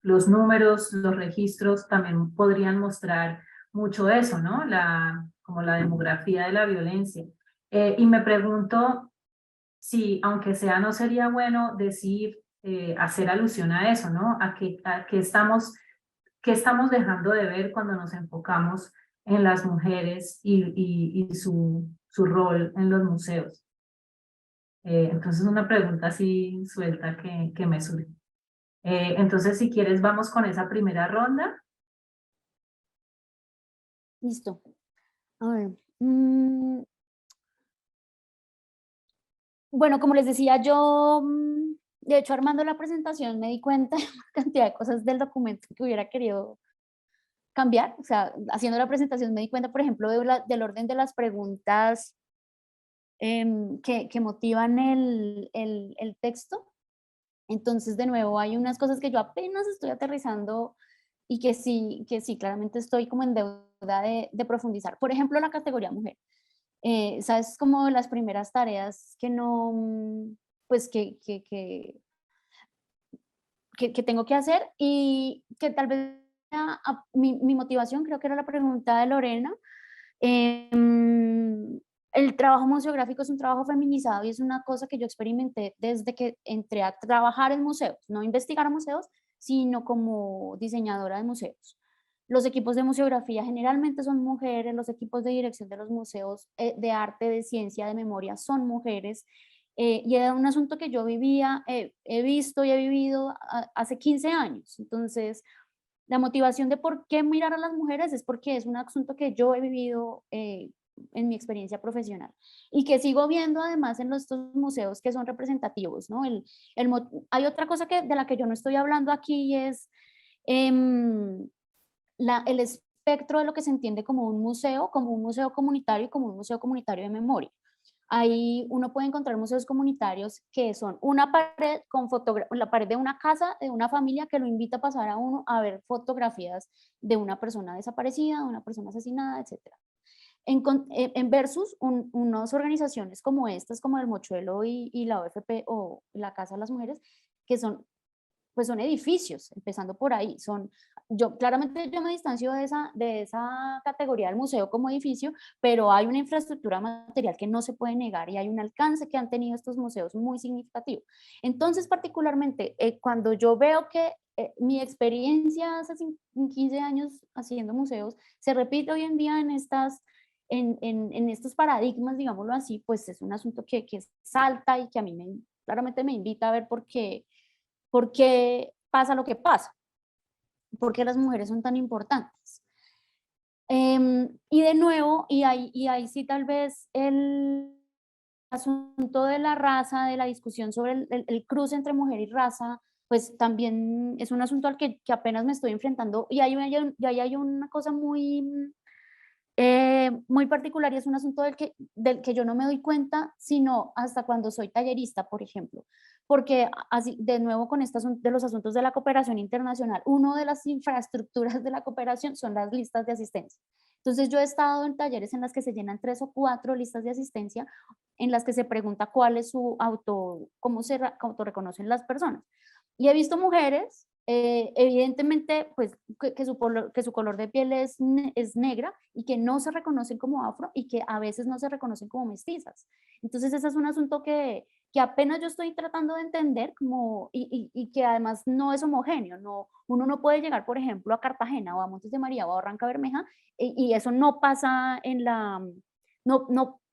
los números, los registros también podrían mostrar mucho eso, ¿no? Como la demografía de la violencia. Y me pregunto si, aunque sea, no sería bueno decir, hacer alusión a eso, ¿no? Qué estamos dejando de ver cuando nos enfocamos en las mujeres y su rol en los museos. Entonces, una pregunta así suelta que me surge. Entonces, si quieres, vamos con esa primera ronda. Listo. A ver. Bueno, como les decía, yo, de hecho, armando la presentación me di cuenta de una cantidad de cosas del documento que hubiera querido cambiar. O sea, haciendo la presentación me di cuenta, por ejemplo, del orden de las preguntas que motivan el texto. Entonces, de nuevo, hay unas cosas que yo apenas estoy aterrizando y que sí, claramente estoy como en deuda de profundizar. Por ejemplo, la categoría mujer. ¿Sabes? Como las primeras tareas que no, pues que tengo que hacer y que tal vez mi motivación, creo que era la pregunta de Lorena. El trabajo museográfico es un trabajo feminizado y es una cosa que yo experimenté desde que entré a trabajar en museos, no investigar museos, sino como diseñadora de museos. Los equipos de museografía generalmente son mujeres, los equipos de dirección de los museos de arte, de ciencia, de memoria son mujeres. Y era un asunto que yo vivía, he visto y he vivido hace 15 años. Entonces, la motivación de por qué mirar a las mujeres es porque es un asunto que yo he vivido en mi experiencia profesional y que sigo viendo además en estos museos que son representativos, ¿no? Hay otra cosa de la que yo no estoy hablando aquí y es el espectro de lo que se entiende como un museo comunitario y como un museo comunitario de memoria. Ahí uno puede encontrar museos comunitarios que son una pared con la pared de una casa, de una familia que lo invita a pasar a uno a ver fotografías de una persona desaparecida, de una persona asesinada, etc. En versus unas organizaciones como estas, como el Mochuelo y la OFP o la Casa de las Mujeres, que son edificios, empezando por ahí. Claramente yo me distancio de esa categoría del museo como edificio, pero hay una infraestructura material que no se puede negar y hay un alcance que han tenido estos museos muy significativo. Entonces, particularmente, cuando yo veo que mi experiencia hace 15 años haciendo museos se repite hoy en día en estos paradigmas, digámoslo así, pues es un asunto que salta y que a mí claramente me invita a ver por qué pasa lo que pasa, por qué las mujeres son tan importantes. Y de nuevo, y ahí sí tal vez asunto de la raza, de la discusión sobre el cruce entre mujer y raza, pues también es un asunto al que apenas me estoy enfrentando, y ahí hay una cosa muy particular, y es un asunto del que yo no me doy cuenta, sino hasta cuando soy tallerista, por ejemplo. Porque así, de nuevo con de los asuntos de la cooperación internacional, una de las infraestructuras de la cooperación son las listas de asistencia. Entonces yo he estado en talleres en las que se llenan 3 o 4 listas de asistencia, en las que se pregunta cuál es cómo se autorreconocen las personas. Y he visto mujeres, evidentemente, pues que su color de piel es negra, y que no se reconocen como afro, y que a veces no se reconocen como mestizas. Entonces ese es un asunto que apenas yo estoy tratando de entender, y que además no es homogéneo. Uno no puede llegar, por ejemplo, a Cartagena o a Montes de María o a Barranca Bermeja, y eso no pasa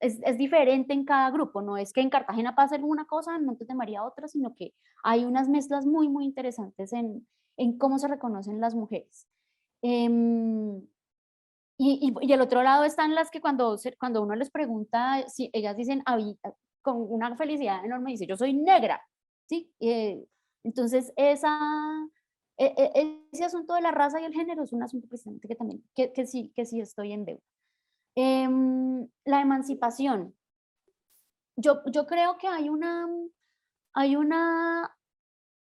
es diferente en cada grupo. No es que en Cartagena pase una cosa, en Montes de María otra, sino que hay unas mezclas muy, muy interesantes en cómo se reconocen las mujeres. Y el otro lado están las que cuando uno les pregunta, si ellas dicen con una felicidad enorme, dice, yo soy negra, ¿sí? Entonces, ese asunto de la raza y el género es un asunto precisamente que también, que sí estoy en deuda. La emancipación. Yo creo que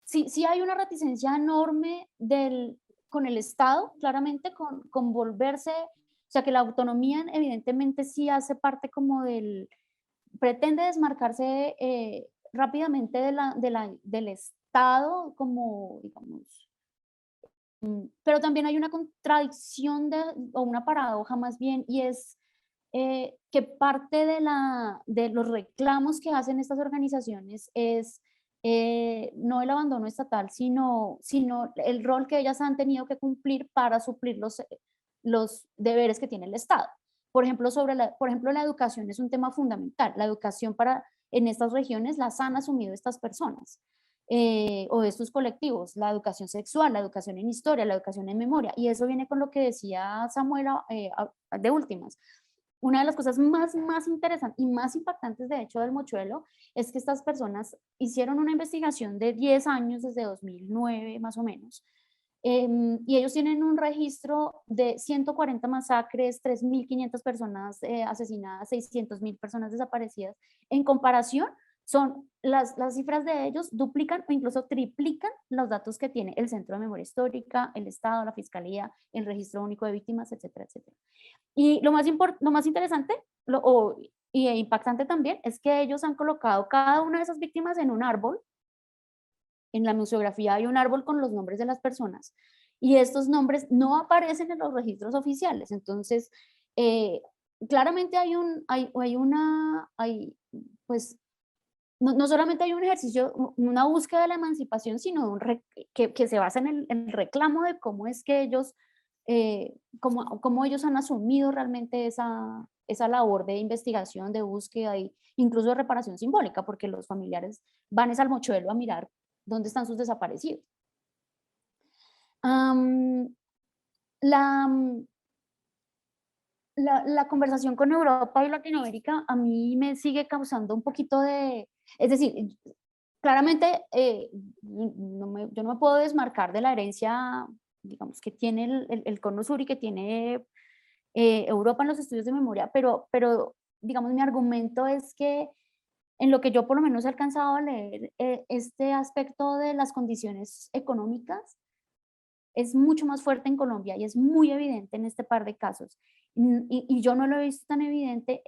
sí hay una reticencia enorme con el Estado, claramente, con volverse, o sea, que la autonomía evidentemente sí hace parte como pretende desmarcarse rápidamente del Estado, como, digamos, pero también hay una contradicción o una paradoja más bien, y es que parte de los reclamos que hacen estas organizaciones es no el abandono estatal, sino el rol que ellas han tenido que cumplir para suplir los deberes que tiene el Estado. Por ejemplo, la educación es un tema fundamental. La educación en estas regiones las han asumido estas personas. O de estos colectivos, la educación sexual, la educación en historia, la educación en memoria, y eso viene con lo que decía Samuela de últimas. Una de las cosas más interesantes y más impactantes, de hecho, del mochuelo, es que estas personas hicieron una investigación de 10 años, desde 2009 más o menos, y ellos tienen un registro de 140 masacres, 3.500 personas asesinadas, 600.000 personas desaparecidas. En comparación, las cifras de ellos duplican o incluso triplican los datos que tiene el Centro de Memoria Histórica, el Estado, la Fiscalía, el Registro Único de Víctimas, etcétera, etcétera. Y lo más interesante y impactante también es que ellos han colocado cada una de esas víctimas en un árbol. En la museografía hay un árbol con los nombres de las personas, y estos nombres no aparecen en los registros oficiales. Entonces, claramente pues, no solamente hay un ejercicio, una búsqueda de la emancipación, sino que se basa en el reclamo de cómo es que ellos, cómo ellos han asumido realmente esa labor de investigación, de búsqueda e incluso de reparación simbólica, porque los familiares van al mochuelo a mirar dónde están sus desaparecidos. La conversación con Europa y Latinoamérica a mí me sigue causando un poquito es decir, claramente yo no me puedo desmarcar de la herencia, digamos, que tiene el Cono Sur y que tiene Europa en los estudios de memoria, pero digamos, mi argumento es que en lo que yo por lo menos he alcanzado a leer, este aspecto de las condiciones económicas es mucho más fuerte en Colombia y es muy evidente en este par de casos. Y yo no lo he visto tan evidente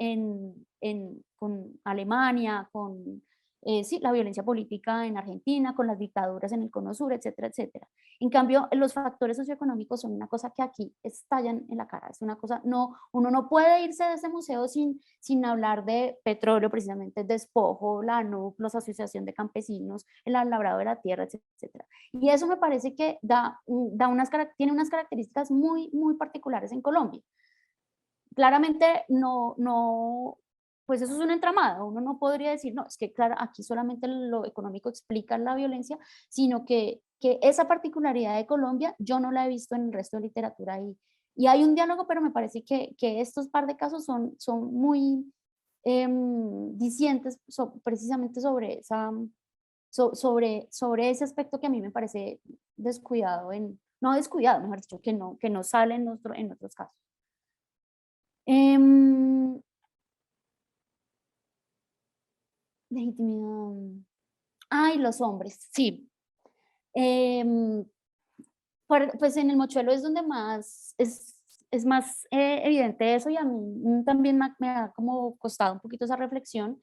con Alemania, con sí, la violencia política en Argentina, con las dictaduras en el Cono Sur, etcétera, etcétera. En cambio, los factores socioeconómicos son una cosa que aquí estallan en la cara. Es una cosa, uno no puede irse de ese museo sin hablar de petróleo, precisamente, despojo, la ANUC, la Asociación de Campesinos, el labrado de la tierra, etcétera. Y eso me parece que tiene unas características muy, muy particulares en Colombia. Claramente pues eso es un entramado. Uno no podría decir, no, es que claro, aquí solamente lo económico explica la violencia, sino que esa particularidad de Colombia yo no la he visto en el resto de literatura, y hay un diálogo, pero me parece que estos par de casos son muy, dicientes precisamente sobre, sobre ese aspecto que a mí me parece descuidado, no descuidado, mejor dicho, que no sale en otros casos. Legitimidad. Ay, los hombres, sí. Pues en el mochuelo es donde más es más evidente eso, y a mí también me ha como costado un poquito esa reflexión,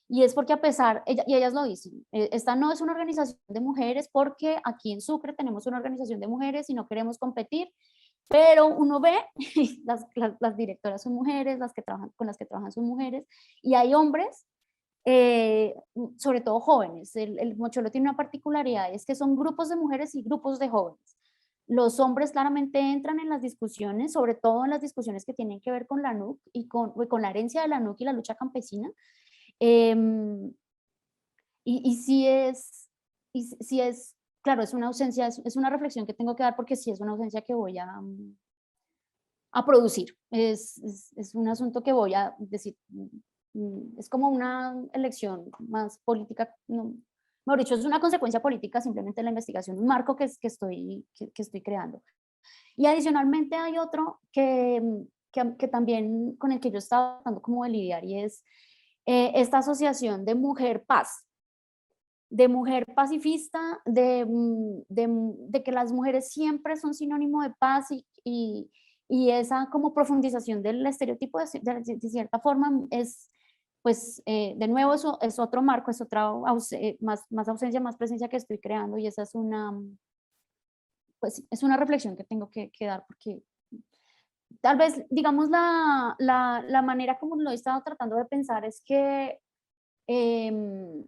y es porque a pesar, y ellas lo dicen, esta no es una organización de mujeres porque aquí en Sucre tenemos una organización de mujeres y no queremos competir, pero uno ve, las directoras son mujeres, con las que trabajan son mujeres, y hay hombres, sobre todo jóvenes. El mochuelo tiene una particularidad, es que son grupos de mujeres y grupos de jóvenes. Los hombres claramente entran en las discusiones, sobre todo en las discusiones que tienen que ver con la NUC y con la herencia de la NUC y la lucha campesina. Y sí es, claro, es una ausencia, es una reflexión que tengo que dar, porque sí es una ausencia que voy a producir. Es un asunto que voy a decir, es como una elección más política, no, mejor dicho, es una consecuencia política simplemente de la investigación, un marco que estoy creando. Y adicionalmente hay otro que también con el que yo estaba tratando como de lidiar, y es esta asociación de mujer paz, de mujer pacifista, de que las mujeres siempre son sinónimo de paz, y esa como profundización del estereotipo de cierta forma es, pues, de nuevo, eso es otro marco, es otra más ausencia, más presencia que estoy creando, y esa es pues, es una reflexión que tengo que dar, porque tal vez, digamos, la manera como lo he estado tratando de pensar em,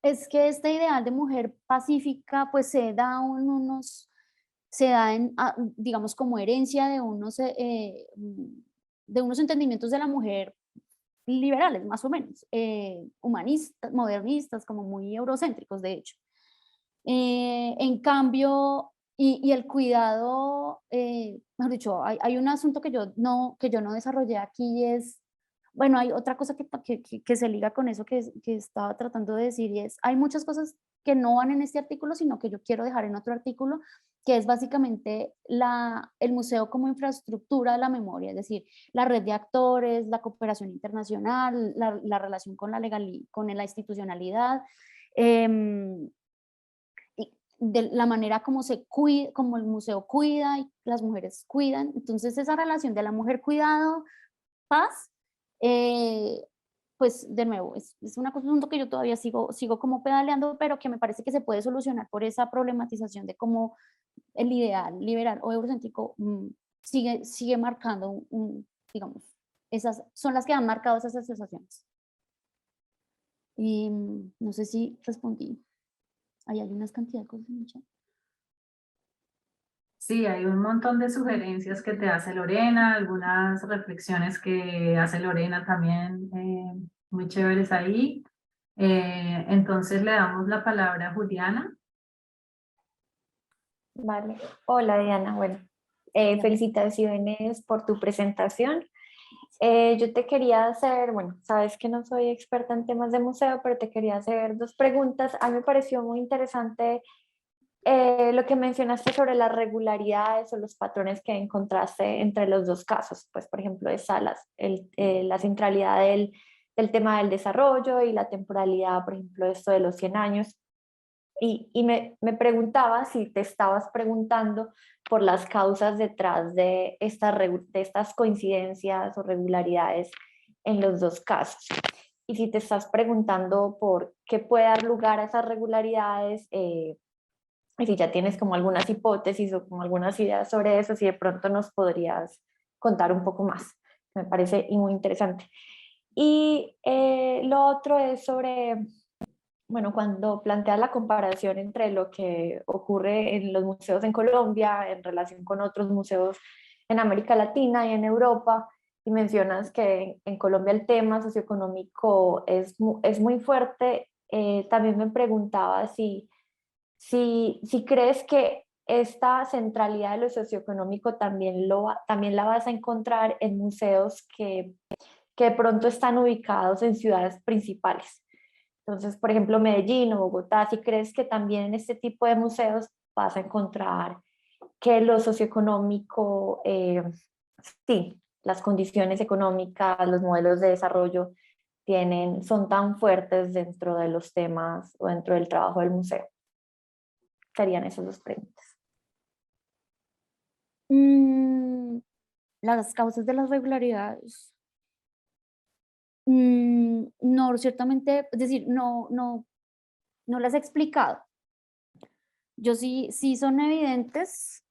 es que este ideal de mujer pacífica pues se da digamos, como herencia de unos entendimientos de la mujer liberales, más o menos, humanistas, modernistas, como muy eurocéntricos, de hecho. En cambio, y el cuidado, mejor dicho, hay un asunto que yo no desarrollé aquí, es, bueno, hay otra cosa que se liga con eso que estaba tratando de decir, y es, hay muchas cosas que no van en este artículo, sino que yo quiero dejar en otro artículo, que es básicamente el museo como infraestructura de la memoria, es decir, la red de actores, la cooperación internacional, la relación con con la institucionalidad, de la manera como como el museo cuida y las mujeres cuidan. Entonces esa relación de la mujer cuidado, paz, pues de nuevo, es un asunto que yo todavía sigo como pedaleando, pero que me parece que se puede solucionar por esa problematización de cómo el ideal liberal o eurocéntrico sigue marcando digamos, esas son las que han marcado esas asociaciones. Y no sé si respondí. Ahí hay unas cantidad de cosas en el chat. Sí, hay un montón de sugerencias que te hace Lorena, algunas reflexiones que hace Lorena también, muy chéveres ahí. Entonces le damos la palabra a Juliana. Vale. Hola, Diana. Bueno, felicitaciones por tu presentación. Yo te quería hacer, bueno, sabes que no soy experta en temas de museo, pero te quería hacer dos preguntas. A mí me pareció muy interesante lo que mencionaste sobre las regularidades o los patrones que encontraste entre los dos casos. Pues, por ejemplo, de Salas, la centralidad del tema del desarrollo y la temporalidad, por ejemplo, esto de los 100 años. Y me preguntaba si te estabas preguntando por las causas detrás de estas coincidencias o regularidades en los dos casos. Y si te estás preguntando por qué puede dar lugar a esas regularidades, y si ya tienes como algunas hipótesis o como algunas ideas sobre eso, si de pronto nos podrías contar un poco más. Me parece muy interesante. Y lo otro es sobre, bueno, cuando planteas la comparación entre lo que ocurre en los museos en Colombia en relación con otros museos en América Latina y en Europa, y mencionas que en Colombia el tema socioeconómico es muy fuerte, también me preguntaba si crees que esta centralidad de lo socioeconómico también la vas a encontrar en museos que que de pronto están ubicados en ciudades principales. Entonces, por ejemplo, Medellín o Bogotá, si crees que también en este tipo de museos vas a encontrar que lo socioeconómico, sí, las condiciones económicas, los modelos de desarrollo son tan fuertes dentro de los temas o dentro del trabajo del museo. Serían esas dos preguntas. Las causas de las irregularidades. No, ciertamente, es decir, no las he explicado. Yo sí son evidentes,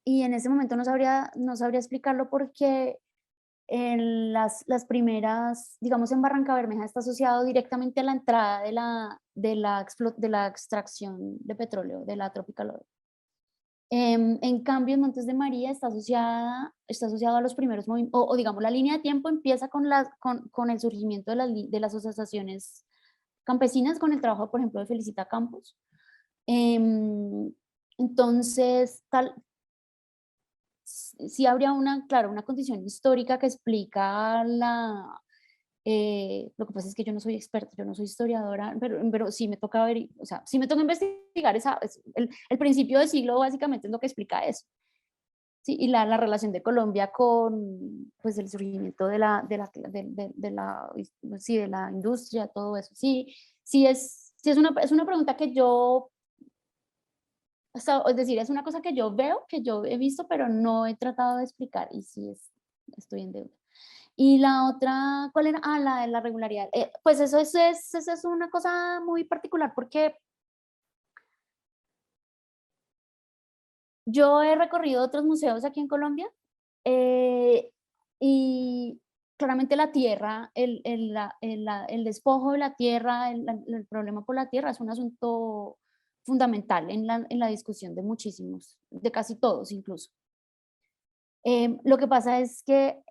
y en ese momento no sabría explicarlo porque en las primeras, digamos, en Barrancabermeja está asociado directamente a la entrada de la extracción de petróleo, de la Tropical Oil. En cambio, en Montes de María está asociado a los primeros movimientos, o digamos, la línea de tiempo empieza con el surgimiento de las asociaciones campesinas, con el trabajo, por ejemplo, de Felicita Campos. Entonces, sí habría una condición histórica que explica lo que pasa es que yo no soy experta, yo no soy historiadora, pero sí me toca ver, o sea, sí me toca investigar el principio del siglo básicamente es lo que explica eso. Sí, y la relación de Colombia con pues, el surgimiento de la industria, todo eso. Es una pregunta que yo, es decir, es una cosa que yo veo, que yo he visto, pero no he tratado de explicar y sí estoy en deuda. Y la otra, ¿cuál era? La de la regularidad. Pues eso es una cosa muy particular porque yo he recorrido otros museos aquí en Colombia y claramente la tierra, el despojo de la tierra, el problema por la tierra es un asunto fundamental en la discusión de muchísimos, de casi todos incluso. Lo que pasa es que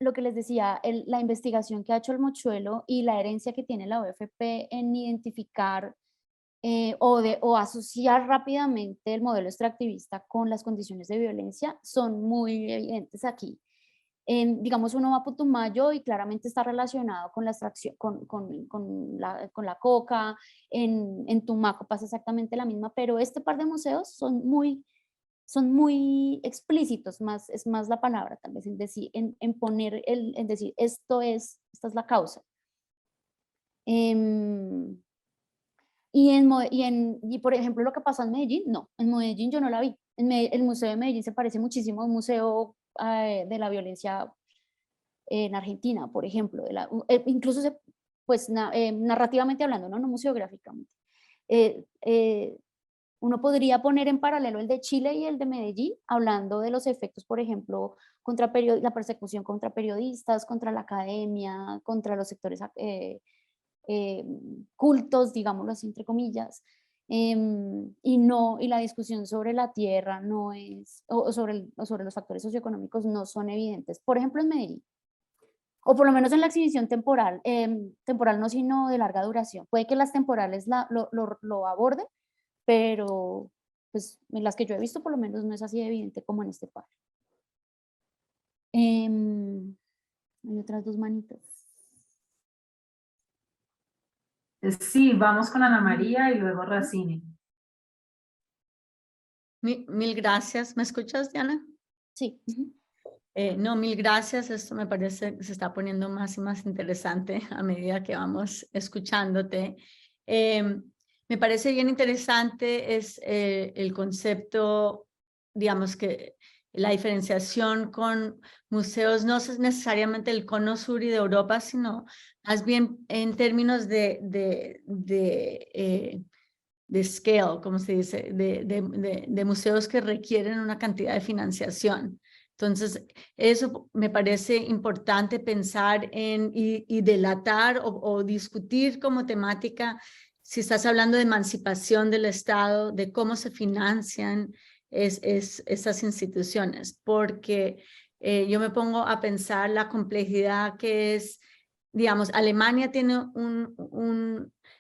lo que les decía, la investigación que ha hecho el Mochuelo y la herencia que tiene la OFP en identificar o asociar rápidamente el modelo extractivista con las condiciones de violencia son muy evidentes aquí. Digamos, uno va a Putumayo y claramente está relacionado con la extracción, con la coca, en Tumaco pasa exactamente la misma, pero este par de museos son muy explícitos, es más la palabra tal vez, en decir, en poner, en decir, esta es la causa. Y por ejemplo lo que pasó en Medellín, no, en Medellín yo no la vi. El Museo de Medellín se parece muchísimo a un museo de la violencia en Argentina, por ejemplo, incluso pues narrativamente hablando, no museográficamente. Uno podría poner en paralelo el de Chile y el de Medellín, hablando de los efectos, por ejemplo, la persecución contra periodistas, contra la academia, contra los sectores cultos, digámoslo así, entre comillas, y la discusión sobre la tierra no es, o sobre los factores socioeconómicos no son evidentes. Por ejemplo, en Medellín, o por lo menos en la exhibición temporal no, sino de larga duración. Puede que las temporales lo aborden, pero pues en las que yo he visto por lo menos no es así de evidente como en este par. Hay otras dos manitas. Sí, vamos con Ana María y luego Racine. Mil gracias. ¿Me escuchas, Diana? Sí. No, mil gracias. Esto me parece que se está poniendo más y más interesante a medida que vamos escuchándote. Me parece bien interesante el concepto, digamos que la diferenciación con museos no es necesariamente del cono sur y de Europa, sino más bien en términos de scale, como se dice, de museos que requieren una cantidad de financiación. Entonces, eso me parece importante pensar en y delatar o discutir como temática, si estás hablando de emancipación del Estado, de cómo se financian esas instituciones, porque yo me pongo a pensar la complejidad que es, digamos, Alemania tiene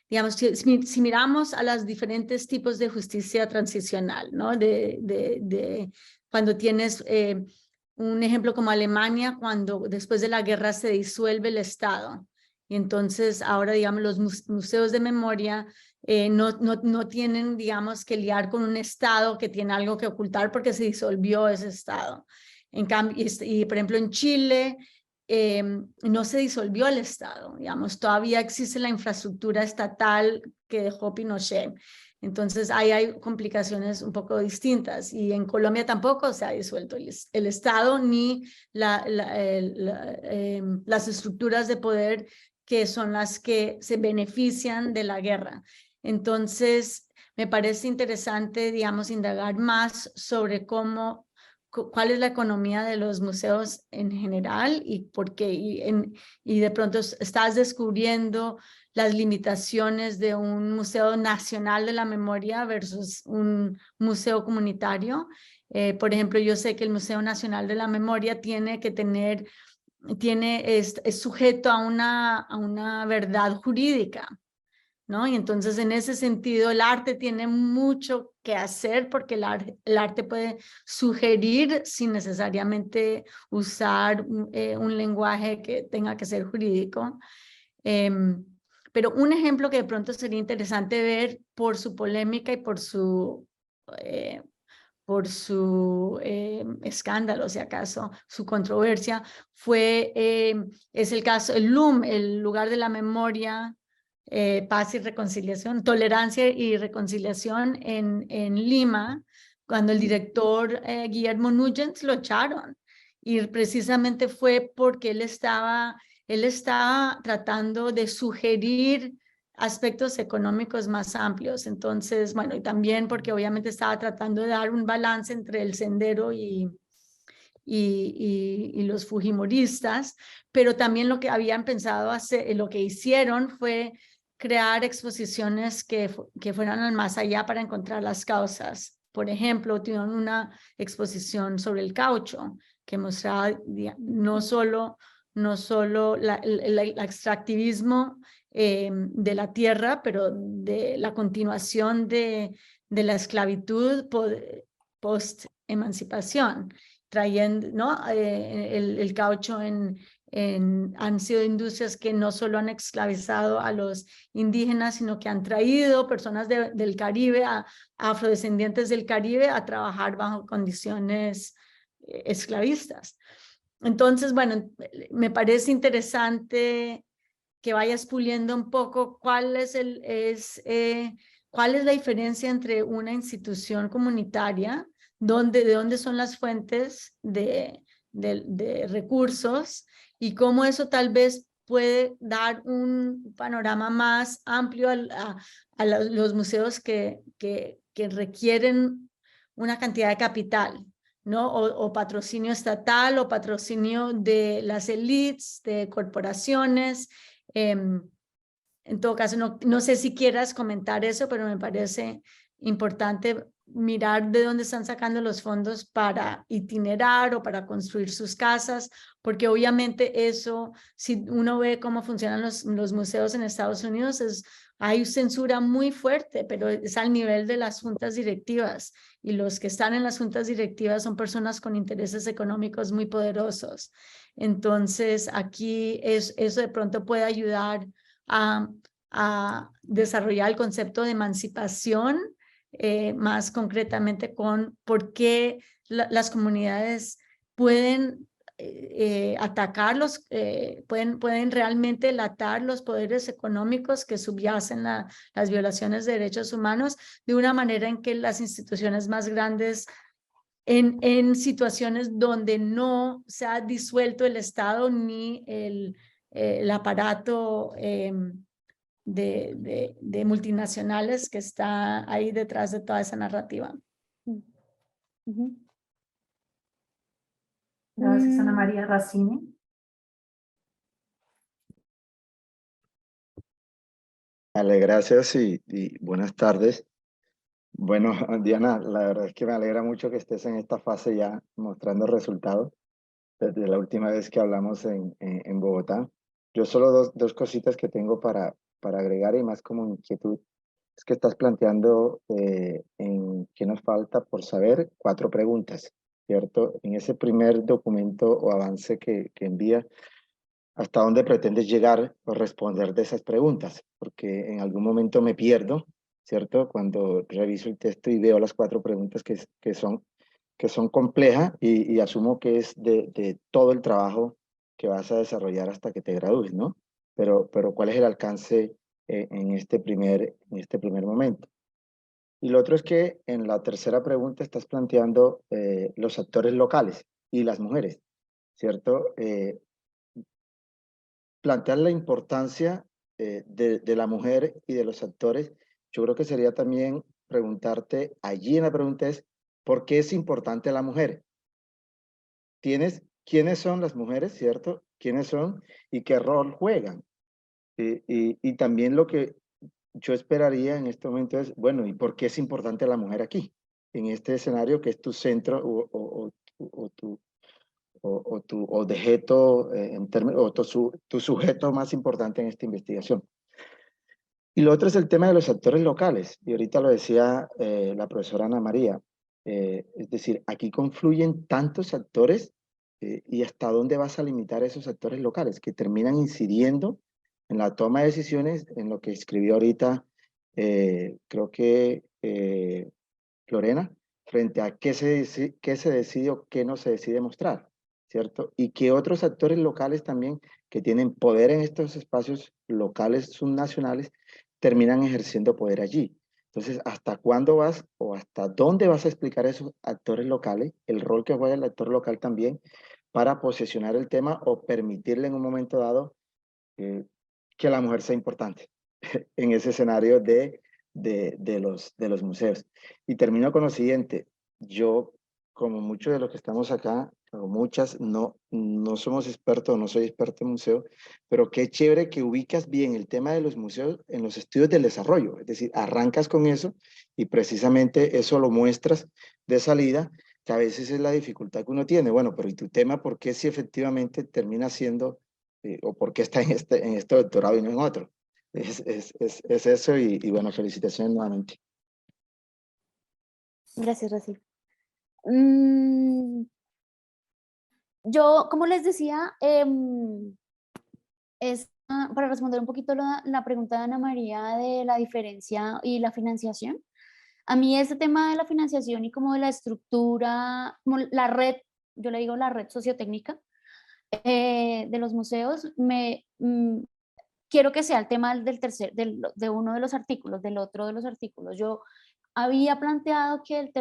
digamos, si miramos a los diferentes tipos de justicia transicional, ¿no? Cuando tienes un ejemplo como Alemania, cuando después de la guerra se disuelve el Estado. Y entonces ahora, digamos, los museos de memoria no tienen, digamos, que lidiar con un Estado que tiene algo que ocultar porque se disolvió ese Estado. En cambio, por ejemplo, en Chile no se disolvió el Estado, digamos, todavía existe la infraestructura estatal que dejó Pinochet. Entonces ahí hay complicaciones un poco distintas, y en Colombia tampoco se ha disuelto el Estado ni las estructuras de poder que son las que se benefician de la guerra. Entonces me parece interesante, digamos, indagar más sobre cuál es la economía de los museos en general y por qué. Y de pronto estás descubriendo las limitaciones de un museo nacional de la memoria versus un museo comunitario. Por ejemplo, yo sé que el Museo Nacional de la Memoria es sujeto a una verdad jurídica, ¿no? Y entonces en ese sentido el arte tiene mucho que hacer, porque el arte puede sugerir sin necesariamente usar un lenguaje que tenga que ser jurídico. Pero un ejemplo que de pronto sería interesante ver por su polémica y por su escándalo, si acaso, su controversia, es el caso, el LUM, el lugar de la memoria, paz y reconciliación, tolerancia y reconciliación en Lima, cuando el director Guillermo Núñez lo echaron. Y precisamente fue porque él estaba tratando de sugerir aspectos económicos más amplios. Entonces, bueno, y también porque obviamente estaba tratando de dar un balance entre el Sendero y los fujimoristas, pero también lo que habían pensado hacer, lo que hicieron fue crear exposiciones que fueran al más allá para encontrar las causas. Por ejemplo, tuvieron una exposición sobre el caucho que mostraba no solo el extractivismo de la tierra, pero de la continuación de la esclavitud post-emancipación, trayendo, ¿no? El caucho han sido industrias que no solo han esclavizado a los indígenas, sino que han traído personas del Caribe, afrodescendientes del Caribe, a trabajar bajo condiciones esclavistas. Entonces, bueno, me parece interesante que vayas puliendo un poco cuál es la diferencia entre una institución comunitaria, de dónde son las fuentes de recursos, y cómo eso tal vez puede dar un panorama más amplio a los museos que requieren una cantidad de capital, ¿no? O patrocinio estatal, o patrocinio de las élites, de corporaciones. En todo caso, no sé si quieras comentar eso, pero me parece importante mirar de dónde están sacando los fondos para itinerar o para construir sus casas, porque obviamente eso, si uno ve cómo funcionan los museos en Estados Unidos, hay censura muy fuerte, pero es al nivel de las juntas directivas, y los que están en las juntas directivas son personas con intereses económicos muy poderosos. Entonces aquí eso de pronto puede ayudar a desarrollar el concepto de emancipación, más concretamente con por qué las comunidades pueden atacarlos, pueden realmente latar los poderes económicos que subyacen las violaciones de derechos humanos, de una manera en que las instituciones más grandes, en situaciones donde no se ha disuelto el Estado ni el aparato de multinacionales que está ahí detrás de toda esa narrativa. Gracias, Ana María. Racine. Vale, gracias y buenas tardes. Bueno, Diana, la verdad es que me alegra mucho que estés en esta fase ya mostrando resultados desde la última vez que hablamos en Bogotá. Yo solo dos cositas que tengo para para agregar y más como inquietud, es que estás planteando en qué nos falta por saber 4 preguntas, ¿cierto? En ese primer documento o avance que envía, ¿hasta dónde pretendes llegar o responder de esas preguntas? Porque en algún momento me pierdo, ¿cierto? Cuando reviso el texto y veo las 4 preguntas que son complejas y asumo que es de todo el trabajo que vas a desarrollar hasta que te gradúes, ¿no? Pero ¿cuál es el alcance en este primer momento? Y lo otro es que en la tercera pregunta estás planteando los actores locales y las mujeres, ¿cierto? Plantear la importancia de la mujer y de los actores, yo creo que sería también preguntarte, allí en la pregunta es, ¿por qué es importante la mujer? ¿Quiénes son las mujeres, cierto? ¿Quiénes son y qué rol juegan? Y también lo que yo esperaría en este momento es, bueno, ¿y por qué es importante la mujer aquí? En este escenario que es tu centro o tu objeto, o tu sujeto más importante en esta investigación. Y lo otro es el tema de los actores locales, y ahorita lo decía la profesora Ana María, es decir, aquí confluyen tantos actores y hasta dónde vas a limitar esos actores locales que terminan incidiendo en la toma de decisiones, en lo que escribió ahorita, creo que Lorena, frente a qué se decide o qué no se decide mostrar, ¿cierto? Y que otros actores locales también que tienen poder en estos espacios locales subnacionales terminan ejerciendo poder allí. Entonces, ¿hasta cuándo vas o hasta dónde vas a explicar a esos actores locales, el rol que juega el actor local también para posesionar el tema o permitirle en un momento dado que la mujer sea importante en ese escenario de los museos? Y termino con lo siguiente. Yo, como muchos de los que estamos acá, o muchas, no somos expertos, no soy experto en museo, pero qué chévere que ubicas bien el tema de los museos en los estudios del desarrollo. Es decir, arrancas con eso y precisamente eso lo muestras de salida, que a veces es la dificultad que uno tiene. Bueno, pero ¿y tu tema por qué si efectivamente termina siendo, o por qué está en este doctorado y no en otro? Es eso y bueno, felicitaciones nuevamente. Gracias, Racil. Yo, como les decía, para responder un poquito la pregunta de Ana María de la diferencia y la financiación, a mí este tema de la financiación y como de la estructura, como la red, yo le digo la red sociotécnica de los museos, quiero que sea el tema de uno de los artículos, del otro de los artículos. Yo había planteado que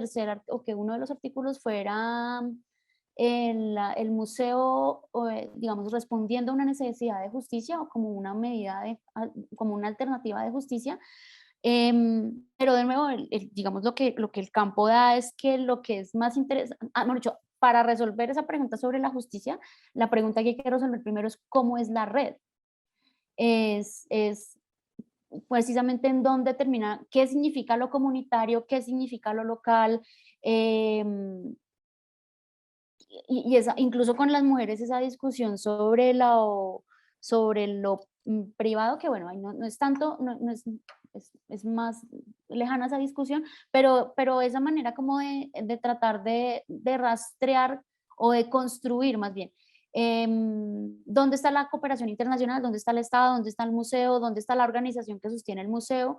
o que uno de los artículos fuera el museo, digamos, respondiendo a una necesidad de justicia o como una medida, como una alternativa de justicia. Pero de nuevo, digamos, lo que el campo da es que lo que es más interesante, mejor dicho, para resolver esa pregunta sobre la justicia, la pregunta que hay que resolver primero es cómo es la red. Es precisamente en dónde termina, qué significa lo comunitario, qué significa lo local, y incluso con las mujeres esa discusión sobre lo privado, que bueno, no es tanto, es más lejana esa discusión, pero esa manera como de tratar de rastrear o de construir más bien. ¿Dónde está la cooperación internacional? ¿Dónde está el Estado? ¿Dónde está el museo? ¿Dónde está la organización que sostiene el museo?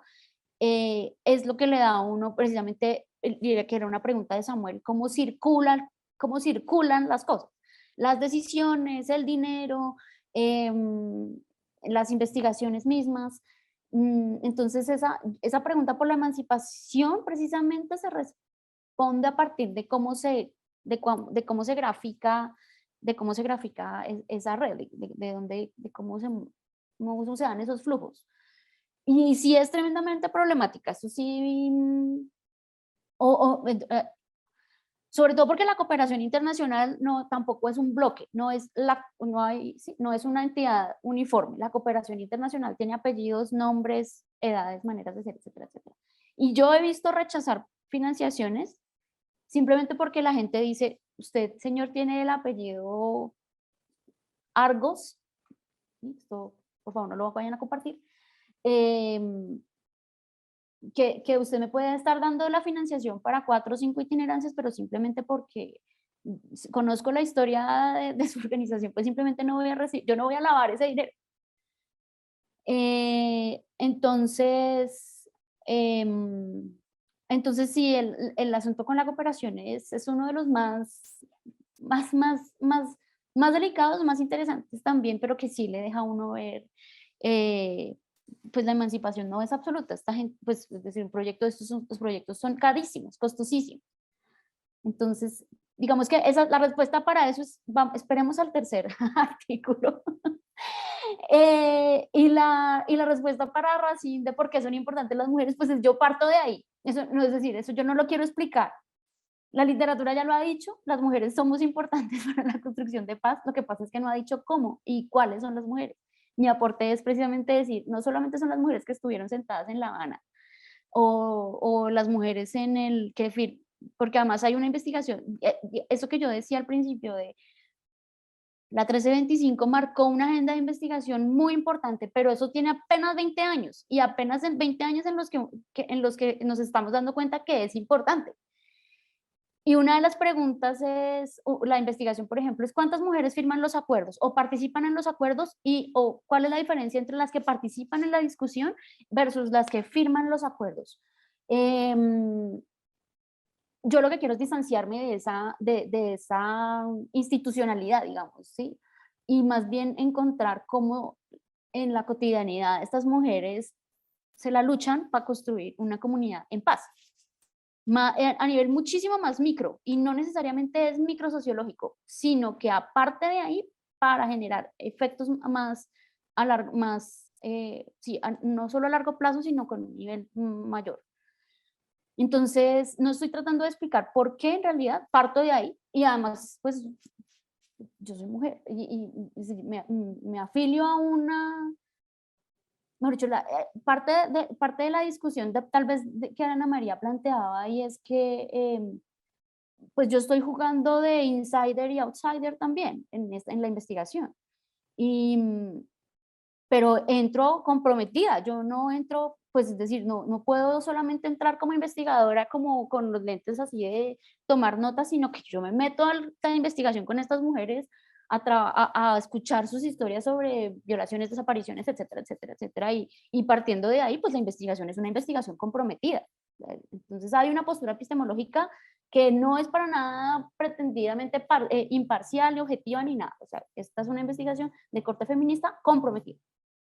Es lo que le da a uno precisamente, diría que era una pregunta de Samuel, ¿cómo circulan las cosas? Las decisiones, el dinero, las investigaciones mismas. Entonces esa pregunta por la emancipación precisamente se responde a partir de cómo se grafica esa red, de cómo se dan esos flujos. Y sí es tremendamente problemática, eso sí, sobre todo porque la cooperación internacional tampoco es un bloque, no es una entidad uniforme. La cooperación internacional tiene apellidos, nombres, edades, maneras de ser, etcétera, etcétera. Y yo he visto rechazar financiaciones simplemente porque la gente dice, usted, señor, tiene el apellido Argos, esto por favor no lo vayan a compartir, que usted me puede estar dando la financiación para 4 o 5 itinerancias, pero simplemente porque conozco la historia de su organización, pues simplemente no voy a recibir, yo no voy a lavar ese dinero. Entonces sí, el asunto con la cooperación es uno de los más delicados, más interesantes también, pero que sí le deja a uno ver, pues la emancipación no es absoluta. Esta gente, pues, es decir, los proyectos son carísimos, costosísimos. Entonces, digamos que la respuesta para eso es, esperemos al tercer artículo. Y la respuesta para Racine de por qué son importantes las mujeres, pues yo parto de ahí. Eso no es decir, eso yo no lo quiero explicar. La literatura ya lo ha dicho, las mujeres somos importantes para la construcción de paz, lo que pasa es que no ha dicho cómo y cuáles son las mujeres. Mi aporte es precisamente decir, no solamente son las mujeres que estuvieron sentadas en La Habana o las mujeres en el Kefir, porque además hay una investigación, eso que yo decía al principio de la 1325 marcó una agenda de investigación muy importante, pero eso tiene apenas 20 años y apenas en 20 años en los que nos estamos dando cuenta que es importante. Y una de las preguntas es, la investigación, por ejemplo, es cuántas mujeres firman los acuerdos o participan en los acuerdos o cuál es la diferencia entre las que participan en la discusión versus las que firman los acuerdos. Yo lo que quiero es distanciarme de esa institucionalidad, digamos, ¿sí? Y más bien encontrar cómo en la cotidianidad estas mujeres se la luchan para construir una comunidad en paz. A nivel muchísimo más micro, y no necesariamente es microsociológico, sino que aparte de ahí, para generar efectos más, no solo a largo plazo, sino con un nivel mayor. Entonces, no estoy tratando de explicar por qué en realidad parto de ahí, y además, pues, yo soy mujer, y me afilio a una... Mejor dicho, parte de la discusión tal vez que Ana María planteaba, y es que pues yo estoy jugando de insider y outsider también en la investigación. Pero entro comprometida, yo no entro, pues es decir, no puedo solamente entrar como investigadora como con los lentes así de tomar notas, sino que yo me meto a la investigación con estas mujeres a escuchar sus historias sobre violaciones, desapariciones, etcétera, etcétera, etcétera, y partiendo de ahí, pues la investigación es una investigación comprometida. Entonces hay una postura epistemológica que no es para nada pretendidamente imparcial, ni objetiva, ni nada. O sea, esta es una investigación de corte feminista comprometida.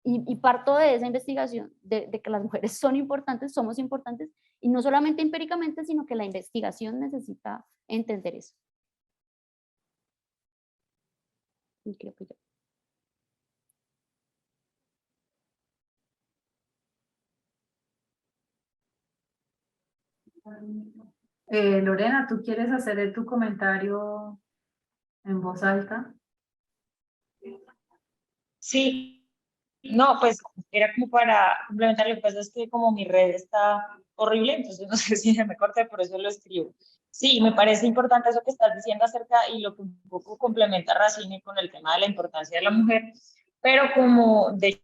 Y parto de esa investigación, de que las mujeres son importantes, somos importantes, y no solamente empíricamente, sino que la investigación necesita entender eso. Y creo que ya. Lorena, ¿tú quieres hacer tu comentario en voz alta? Sí, no, pues era como para complementar. Lo que pasa es que como mi red está horrible, entonces no sé si se me corta, por eso lo escribo. Sí, me parece importante eso que estás diciendo acerca y lo que un poco complementa Racine con el tema de la importancia de la mujer, pero como de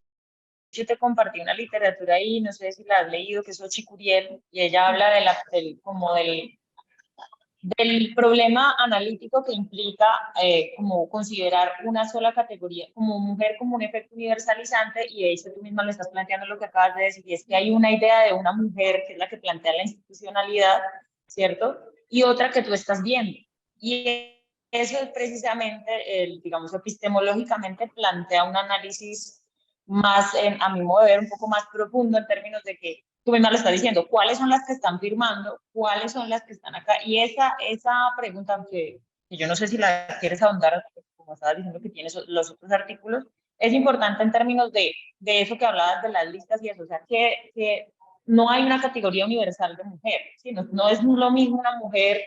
hecho te compartí una literatura ahí, no sé si la has leído, que es Xochitl Curiel, y ella habla del problema analítico que implica como considerar una sola categoría como mujer como un efecto universalizante, y de hecho tú misma lo estás planteando lo que acabas de decir, y es que hay una idea de una mujer que es la que plantea la institucionalidad, ¿cierto? Y otra que tú estás viendo. Y eso es precisamente, digamos, epistemológicamente plantea un análisis más, a mi modo de ver, un poco más profundo en términos de que tú misma lo estás diciendo, ¿cuáles son las que están firmando? ¿Cuáles son las que están acá? Y esa pregunta, que yo no sé si la quieres ahondar, como estabas diciendo que tienes los otros artículos, es importante en términos de eso que hablabas de las listas y eso, o sea, que no hay una categoría universal de mujer, ¿sí? No es lo mismo una mujer,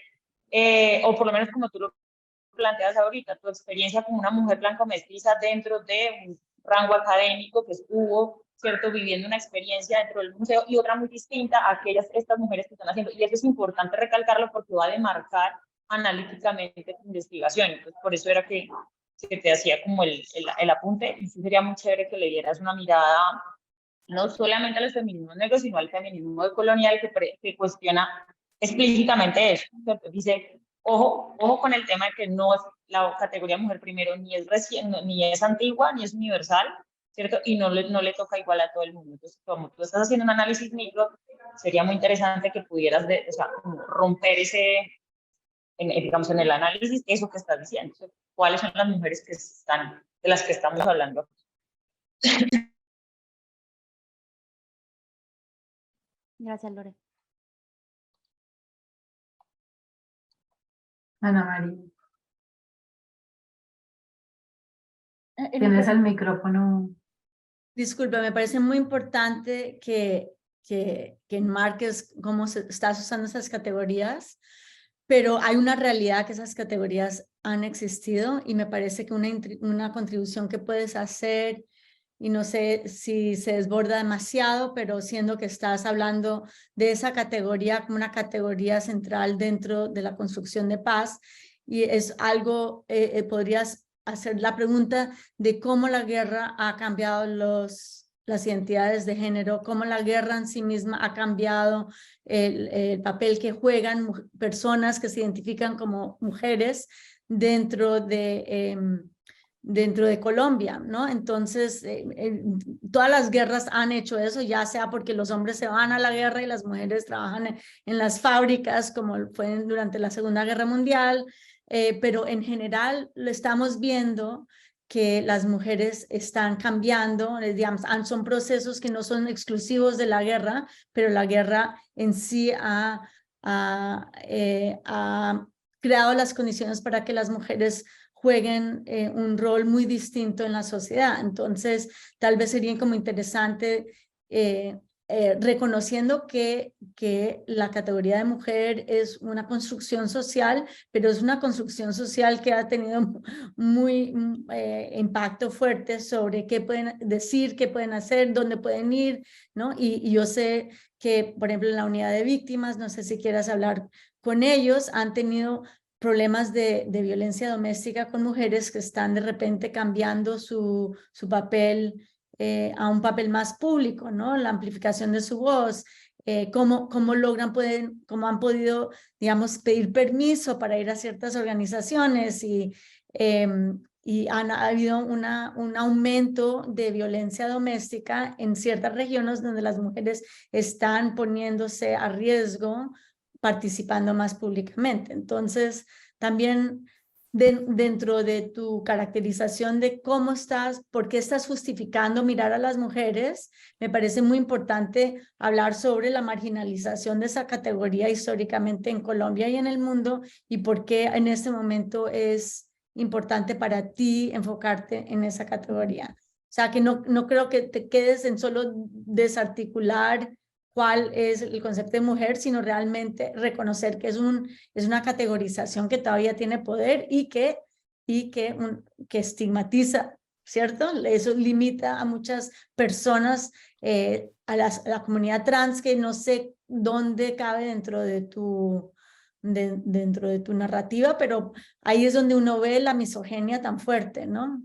o por lo menos como tú lo planteas ahorita, tu experiencia como una mujer blanca mestiza dentro de un rango académico que estuvo, ¿cierto?, viviendo una experiencia dentro del museo, y otra muy distinta a estas mujeres que están haciendo. Y eso es importante recalcarlo porque va a demarcar analíticamente tu investigación. Entonces, por eso era que te hacía como el apunte, y sí sería muy chévere que le dieras una mirada no solamente a los feminismos negros, sino al feminismo decolonial que cuestiona explícitamente eso, ¿cierto? Dice, ojo con el tema de que no es la categoría mujer primero, ni es ni es antigua, ni es universal, ¿cierto? Y no le toca igual a todo el mundo. Entonces, como tú estás haciendo un análisis micro, sería muy interesante que pudieras, o sea, como romper ese, digamos, en el análisis, eso que estás diciendo. O sea, ¿cuáles son las mujeres que están, de las que estamos hablando? Gracias, Lore. Ana María, El tienes el micrófono. micrófono. Disculpa, me parece muy importante que enmarques cómo estás usando esas categorías, pero hay una realidad que esas categorías han existido y me parece que una contribución que puedes hacer, y no sé si se desborda demasiado, pero siendo que estás hablando de esa categoría como una categoría central dentro de la construcción de paz, y es algo, podrías hacer la pregunta de cómo la guerra ha cambiado las identidades de género, cómo la guerra en sí misma ha cambiado el papel que juegan personas que se identifican como mujeres dentro de Colombia, ¿no? Entonces, todas las guerras han hecho eso, ya sea porque los hombres se van a la guerra y las mujeres trabajan en las fábricas, como fue durante la Segunda Guerra Mundial, pero en general lo estamos viendo que las mujeres están cambiando, digamos, son procesos que no son exclusivos de la guerra, pero la guerra en sí ha creado las condiciones para que las mujeres jueguen un rol muy distinto en la sociedad. Entonces, tal vez sería como interesante reconociendo que la categoría de mujer es una construcción social, pero es una construcción social que ha tenido muy impacto fuerte sobre qué pueden decir, qué pueden hacer, dónde pueden ir, ¿no? Y yo sé que, por ejemplo, en la unidad de víctimas, no sé si quieras hablar con ellos, han tenido problemas de violencia doméstica con mujeres que están de repente cambiando su papel a un papel más público, ¿no? La amplificación de su voz, cómo han podido, digamos, pedir permiso para ir a ciertas organizaciones y ha habido un aumento de violencia doméstica en ciertas regiones donde las mujeres están poniéndose a riesgo participando más públicamente. Entonces, también dentro de tu caracterización de cómo estás, por qué estás justificando mirar a las mujeres, me parece muy importante hablar sobre la marginalización de esa categoría históricamente en Colombia y en el mundo y por qué en este momento es importante para ti enfocarte en esa categoría. O sea, que no creo que te quedes en solo desarticular cuál es el concepto de mujer, sino realmente reconocer que es una categorización que todavía tiene poder y que estigmatiza, ¿cierto? Eso limita a muchas personas, a la comunidad trans, que no sé dónde cabe dentro de tu narrativa, pero ahí es donde uno ve la misoginia tan fuerte, ¿no?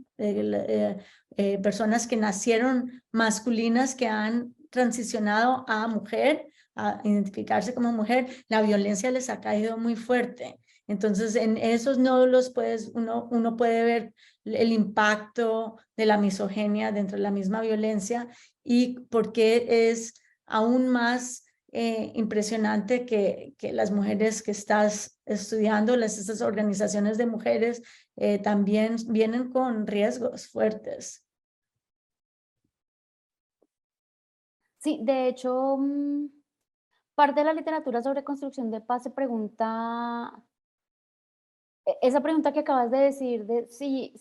Personas que nacieron masculinas que han transicionado a mujer, a identificarse como mujer, la violencia les ha caído muy fuerte. Entonces, en esos nódulos uno puede ver el impacto de la misoginia dentro de la misma violencia y por qué es aún más impresionante que las mujeres que estás estudiando, estas organizaciones de mujeres, también vienen con riesgos fuertes. Sí, de hecho, parte de la literatura sobre construcción de paz se pregunta, esa pregunta que acabas de decir, de si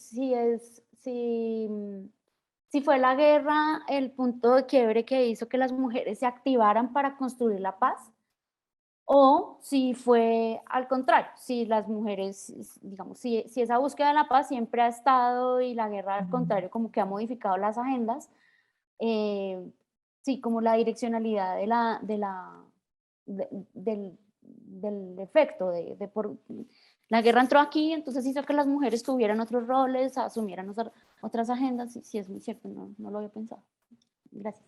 fue la guerra el punto de quiebre que hizo que las mujeres se activaran para construir la paz, o si fue al contrario, si las mujeres, digamos, si esa búsqueda de la paz siempre ha estado y la guerra al contrario como que ha modificado las agendas, sí, como la direccionalidad del efecto, la guerra entró aquí, entonces hizo que las mujeres tuvieran otros roles, asumieran otras agendas, sí, es muy cierto, no lo había pensado. Gracias.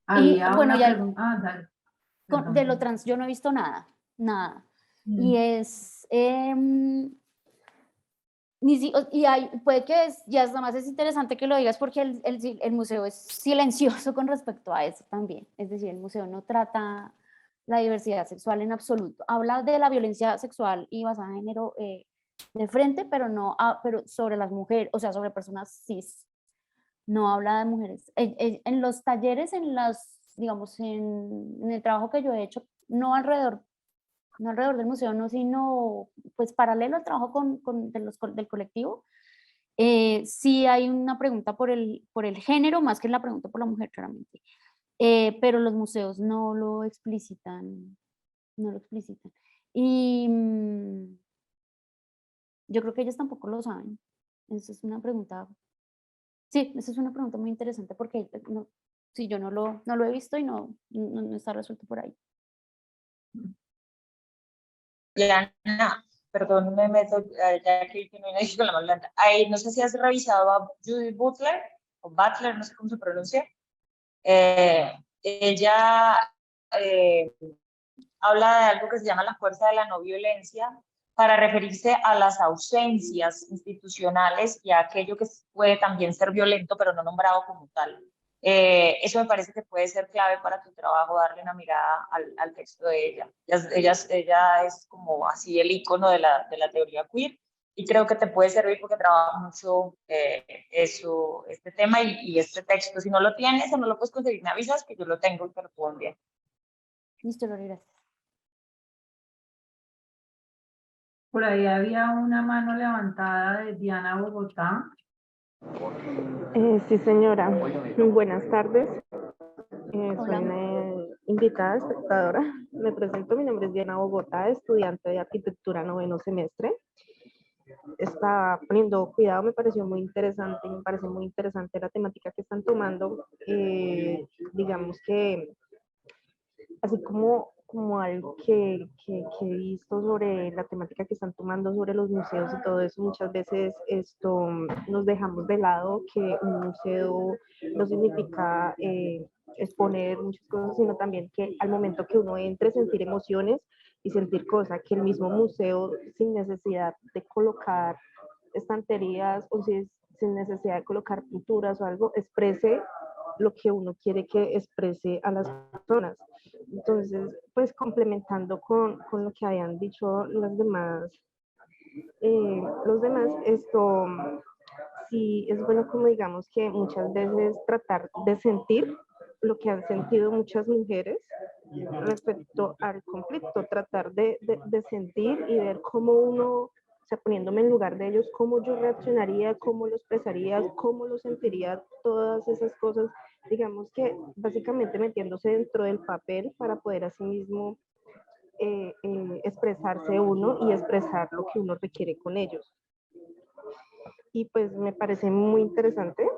Había bueno, una ya pregunta. Dale. de lo Perdón. trans yo no he visto nada, nada. Mm. Y es, y puede que ya es, nada más es interesante que lo digas porque el museo es silencioso con respecto a eso también. Es decir, el museo no trata la diversidad sexual en absoluto. Habla de la violencia sexual y basada en género de frente, pero no pero sobre las mujeres, o sea, sobre personas cis. No habla de mujeres. En los talleres, digamos, en el trabajo que yo he hecho, no alrededor del museo, no, sino pues paralelo al trabajo del colectivo, sí hay una pregunta por el género, más que la pregunta por la mujer, claramente. Pero los museos no lo explicitan, no lo explicitan. Y yo creo que ellos tampoco lo saben. Esa es una pregunta, sí, esa es una pregunta muy interesante porque no, sí, yo no lo he visto y no está resuelto por ahí. Diana, perdón, me meto, ya que no hay con la mano blanca. Ay, no sé si has revisado a Judith Butler, o Butler, no sé cómo se pronuncia. Ella habla de algo que se llama la fuerza de la no violencia para referirse a las ausencias institucionales y a aquello que puede también ser violento, pero no nombrado como tal. Eso me parece que puede ser clave para tu trabajo, darle una mirada al texto de ella. Ella es como así el icono de la teoría queer y creo que te puede servir porque trabaja mucho este tema y este texto. Si no lo tienes o no lo puedes conseguir, me avisas que yo lo tengo y te lo puedo enviar. Listo, Lori, gracias. Por ahí había una mano levantada de Diana Bogotá. Sí, señora. Buenas tardes. Soy una invitada espectadora. Me presento, mi nombre es Diana Bogotá, estudiante de arquitectura 9º semestre. Está poniendo cuidado, me pareció muy interesante, me parece muy interesante la temática que están tomando. Digamos que así como algo que he visto sobre la temática que están tomando sobre los museos y todo eso, muchas veces nos dejamos de lado que un museo no significa exponer muchas cosas, sino también que al momento que uno entre, sentir emociones y sentir cosas, que el mismo museo, sin necesidad de colocar estanterías o sin necesidad de colocar pinturas o algo, exprese lo que uno quiere que exprese a las personas. Entonces, pues complementando con lo que habían dicho los demás, sí es bueno como digamos que muchas veces tratar de sentir lo que han sentido muchas mujeres respecto al conflicto, tratar de sentir y ver cómo uno, o sea, poniéndome en lugar de ellos, cómo yo reaccionaría, cómo lo expresaría, cómo lo sentiría, todas esas cosas, digamos que básicamente metiéndose dentro del papel para poder así mismo expresarse uno y expresar lo que uno requiere con ellos. Y pues me parece muy interesante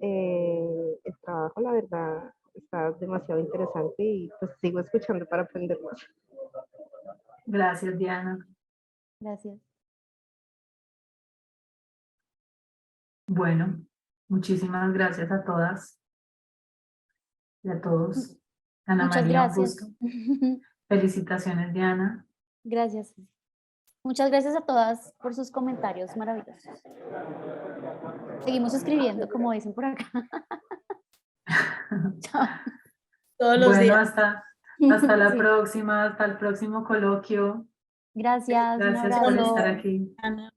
el trabajo, la verdad, está demasiado interesante y pues sigo escuchando para aprender más. Gracias, Diana. Gracias. Bueno, muchísimas gracias a todas y a todos. Ana Muchas María, un gracias. gusto. Felicitaciones, Diana. Gracias. Muchas gracias a todas por sus comentarios maravillosos. Seguimos escribiendo, como dicen por acá. Chao. Todos los Bueno, días. hasta la Sí. próxima, hasta el próximo coloquio. Gracias, un Gracias por estar abrazo. aquí. Ana.